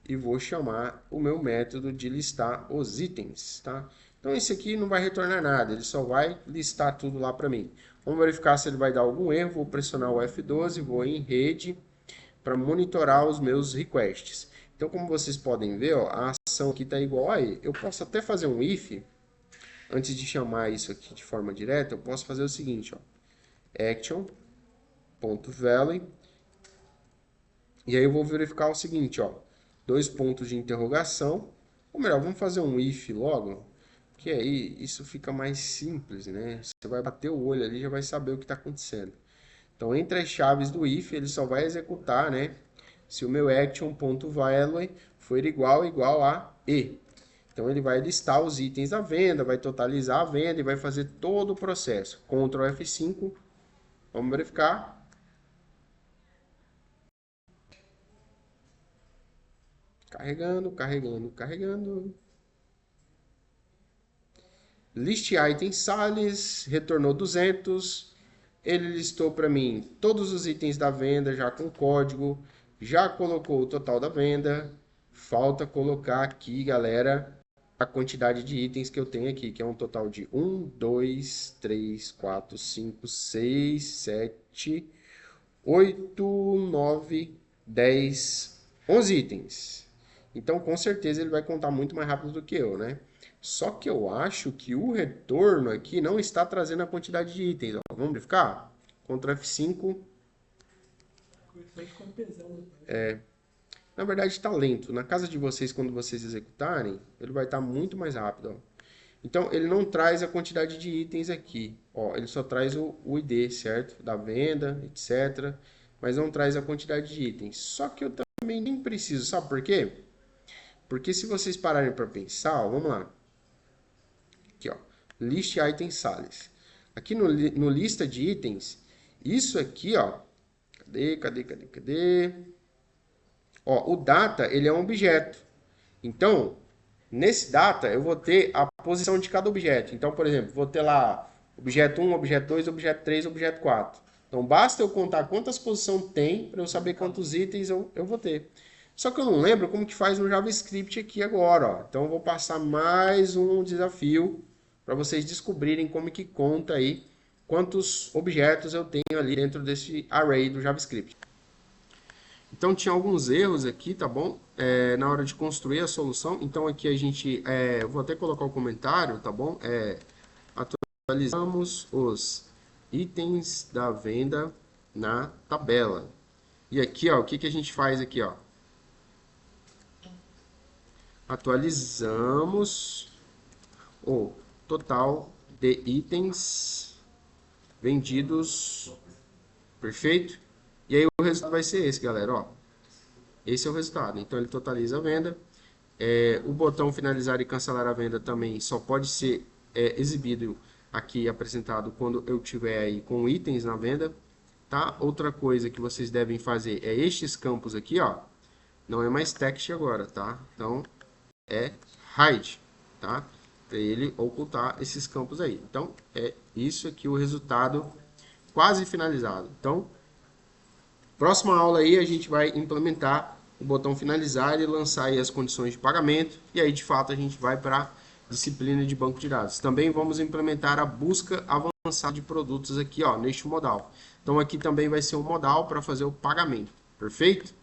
Speaker 1: e vou chamar o meu método de listar os itens, tá? Então esse aqui não vai retornar nada, ele só vai listar tudo lá para mim. Vamos verificar se ele vai dar algum erro, vou pressionar o F12, vou em rede, para monitorar os meus requests. Então, como vocês podem ver, ó, a ação aqui está igual a E. Eu posso até fazer um if, antes de chamar isso aqui de forma direta, eu posso fazer o seguinte, ó, action.value, e aí eu vou verificar o seguinte, ó, dois pontos de interrogação, ou melhor, vamos fazer um if logo, que aí isso fica mais simples, né? Você vai bater o olho ali e já vai saber o que está acontecendo. Então, entre as chaves do if, ele só vai executar, né, se o meu action.value for igual a E. Então, ele vai listar os itens da venda, vai totalizar a venda e vai fazer todo o processo. Ctrl F5, vamos verificar. Carregando, carregando, carregando. List item sales, retornou 200. Ele listou para mim todos os itens da venda já com código, já colocou o total da venda. Falta colocar aqui, galera, a quantidade de itens que eu tenho aqui, que é um total de 1, 2, 3, 4, 5, 6, 7, 8, 9, 10, 11 itens. Então, com certeza, ele vai contar muito mais rápido do que eu, né? Só que eu acho que o retorno aqui não está trazendo a quantidade de itens. Ó. Vamos verificar? Ctrl F5. Na verdade, está lento. Na casa de vocês, quando vocês executarem, ele vai estar muito mais rápido. Ó. Então, ele não traz a quantidade de itens aqui. Ó, ele só traz o ID, certo? Da venda, etc. Mas não traz a quantidade de itens. Só que eu também nem preciso. Sabe por quê? Porque se vocês pararem para pensar, ó, vamos lá. Aqui, ó. List item sales. Aqui no lista de itens, isso aqui, ó. Cadê? Ó, o data, ele é um objeto. Então, nesse data, eu vou ter a posição de cada objeto. Então, por exemplo, vou ter lá objeto 1, objeto 2, objeto 3, objeto 4. Então, basta eu contar quantas posições tem para eu saber quantos itens eu vou ter. Só que eu não lembro como que faz no JavaScript aqui agora. Ó. Então, eu vou passar mais um desafio para vocês descobrirem como que conta aí quantos objetos eu tenho ali dentro desse array do JavaScript. Então tinha alguns erros aqui, tá bom? Na hora de construir a solução. Então aqui a gente, vou até colocar o comentário, tá bom? Atualizamos os itens da venda na tabela. E aqui, ó, o que que a gente faz aqui, ó? Atualizamos, ou total de itens vendidos, perfeito? E aí o resultado vai ser esse, galera, ó. Esse é o resultado. Então ele totaliza a venda. O botão finalizar e cancelar a venda também só pode ser exibido aqui, apresentado quando eu tiver aí com itens na venda, tá? Outra coisa que vocês devem fazer é estes campos aqui, ó. Não é mais text agora, tá? Então é hide, tá? Para ele ocultar esses campos aí. Então é isso aqui o resultado quase finalizado. Então, próxima aula aí a gente vai implementar o botão finalizar e lançar aí as condições de pagamento, e aí de fato a gente vai para a disciplina de banco de dados. Também vamos implementar a busca avançada de produtos aqui, ó, neste modal. Então aqui também vai ser um modal para fazer o pagamento, perfeito?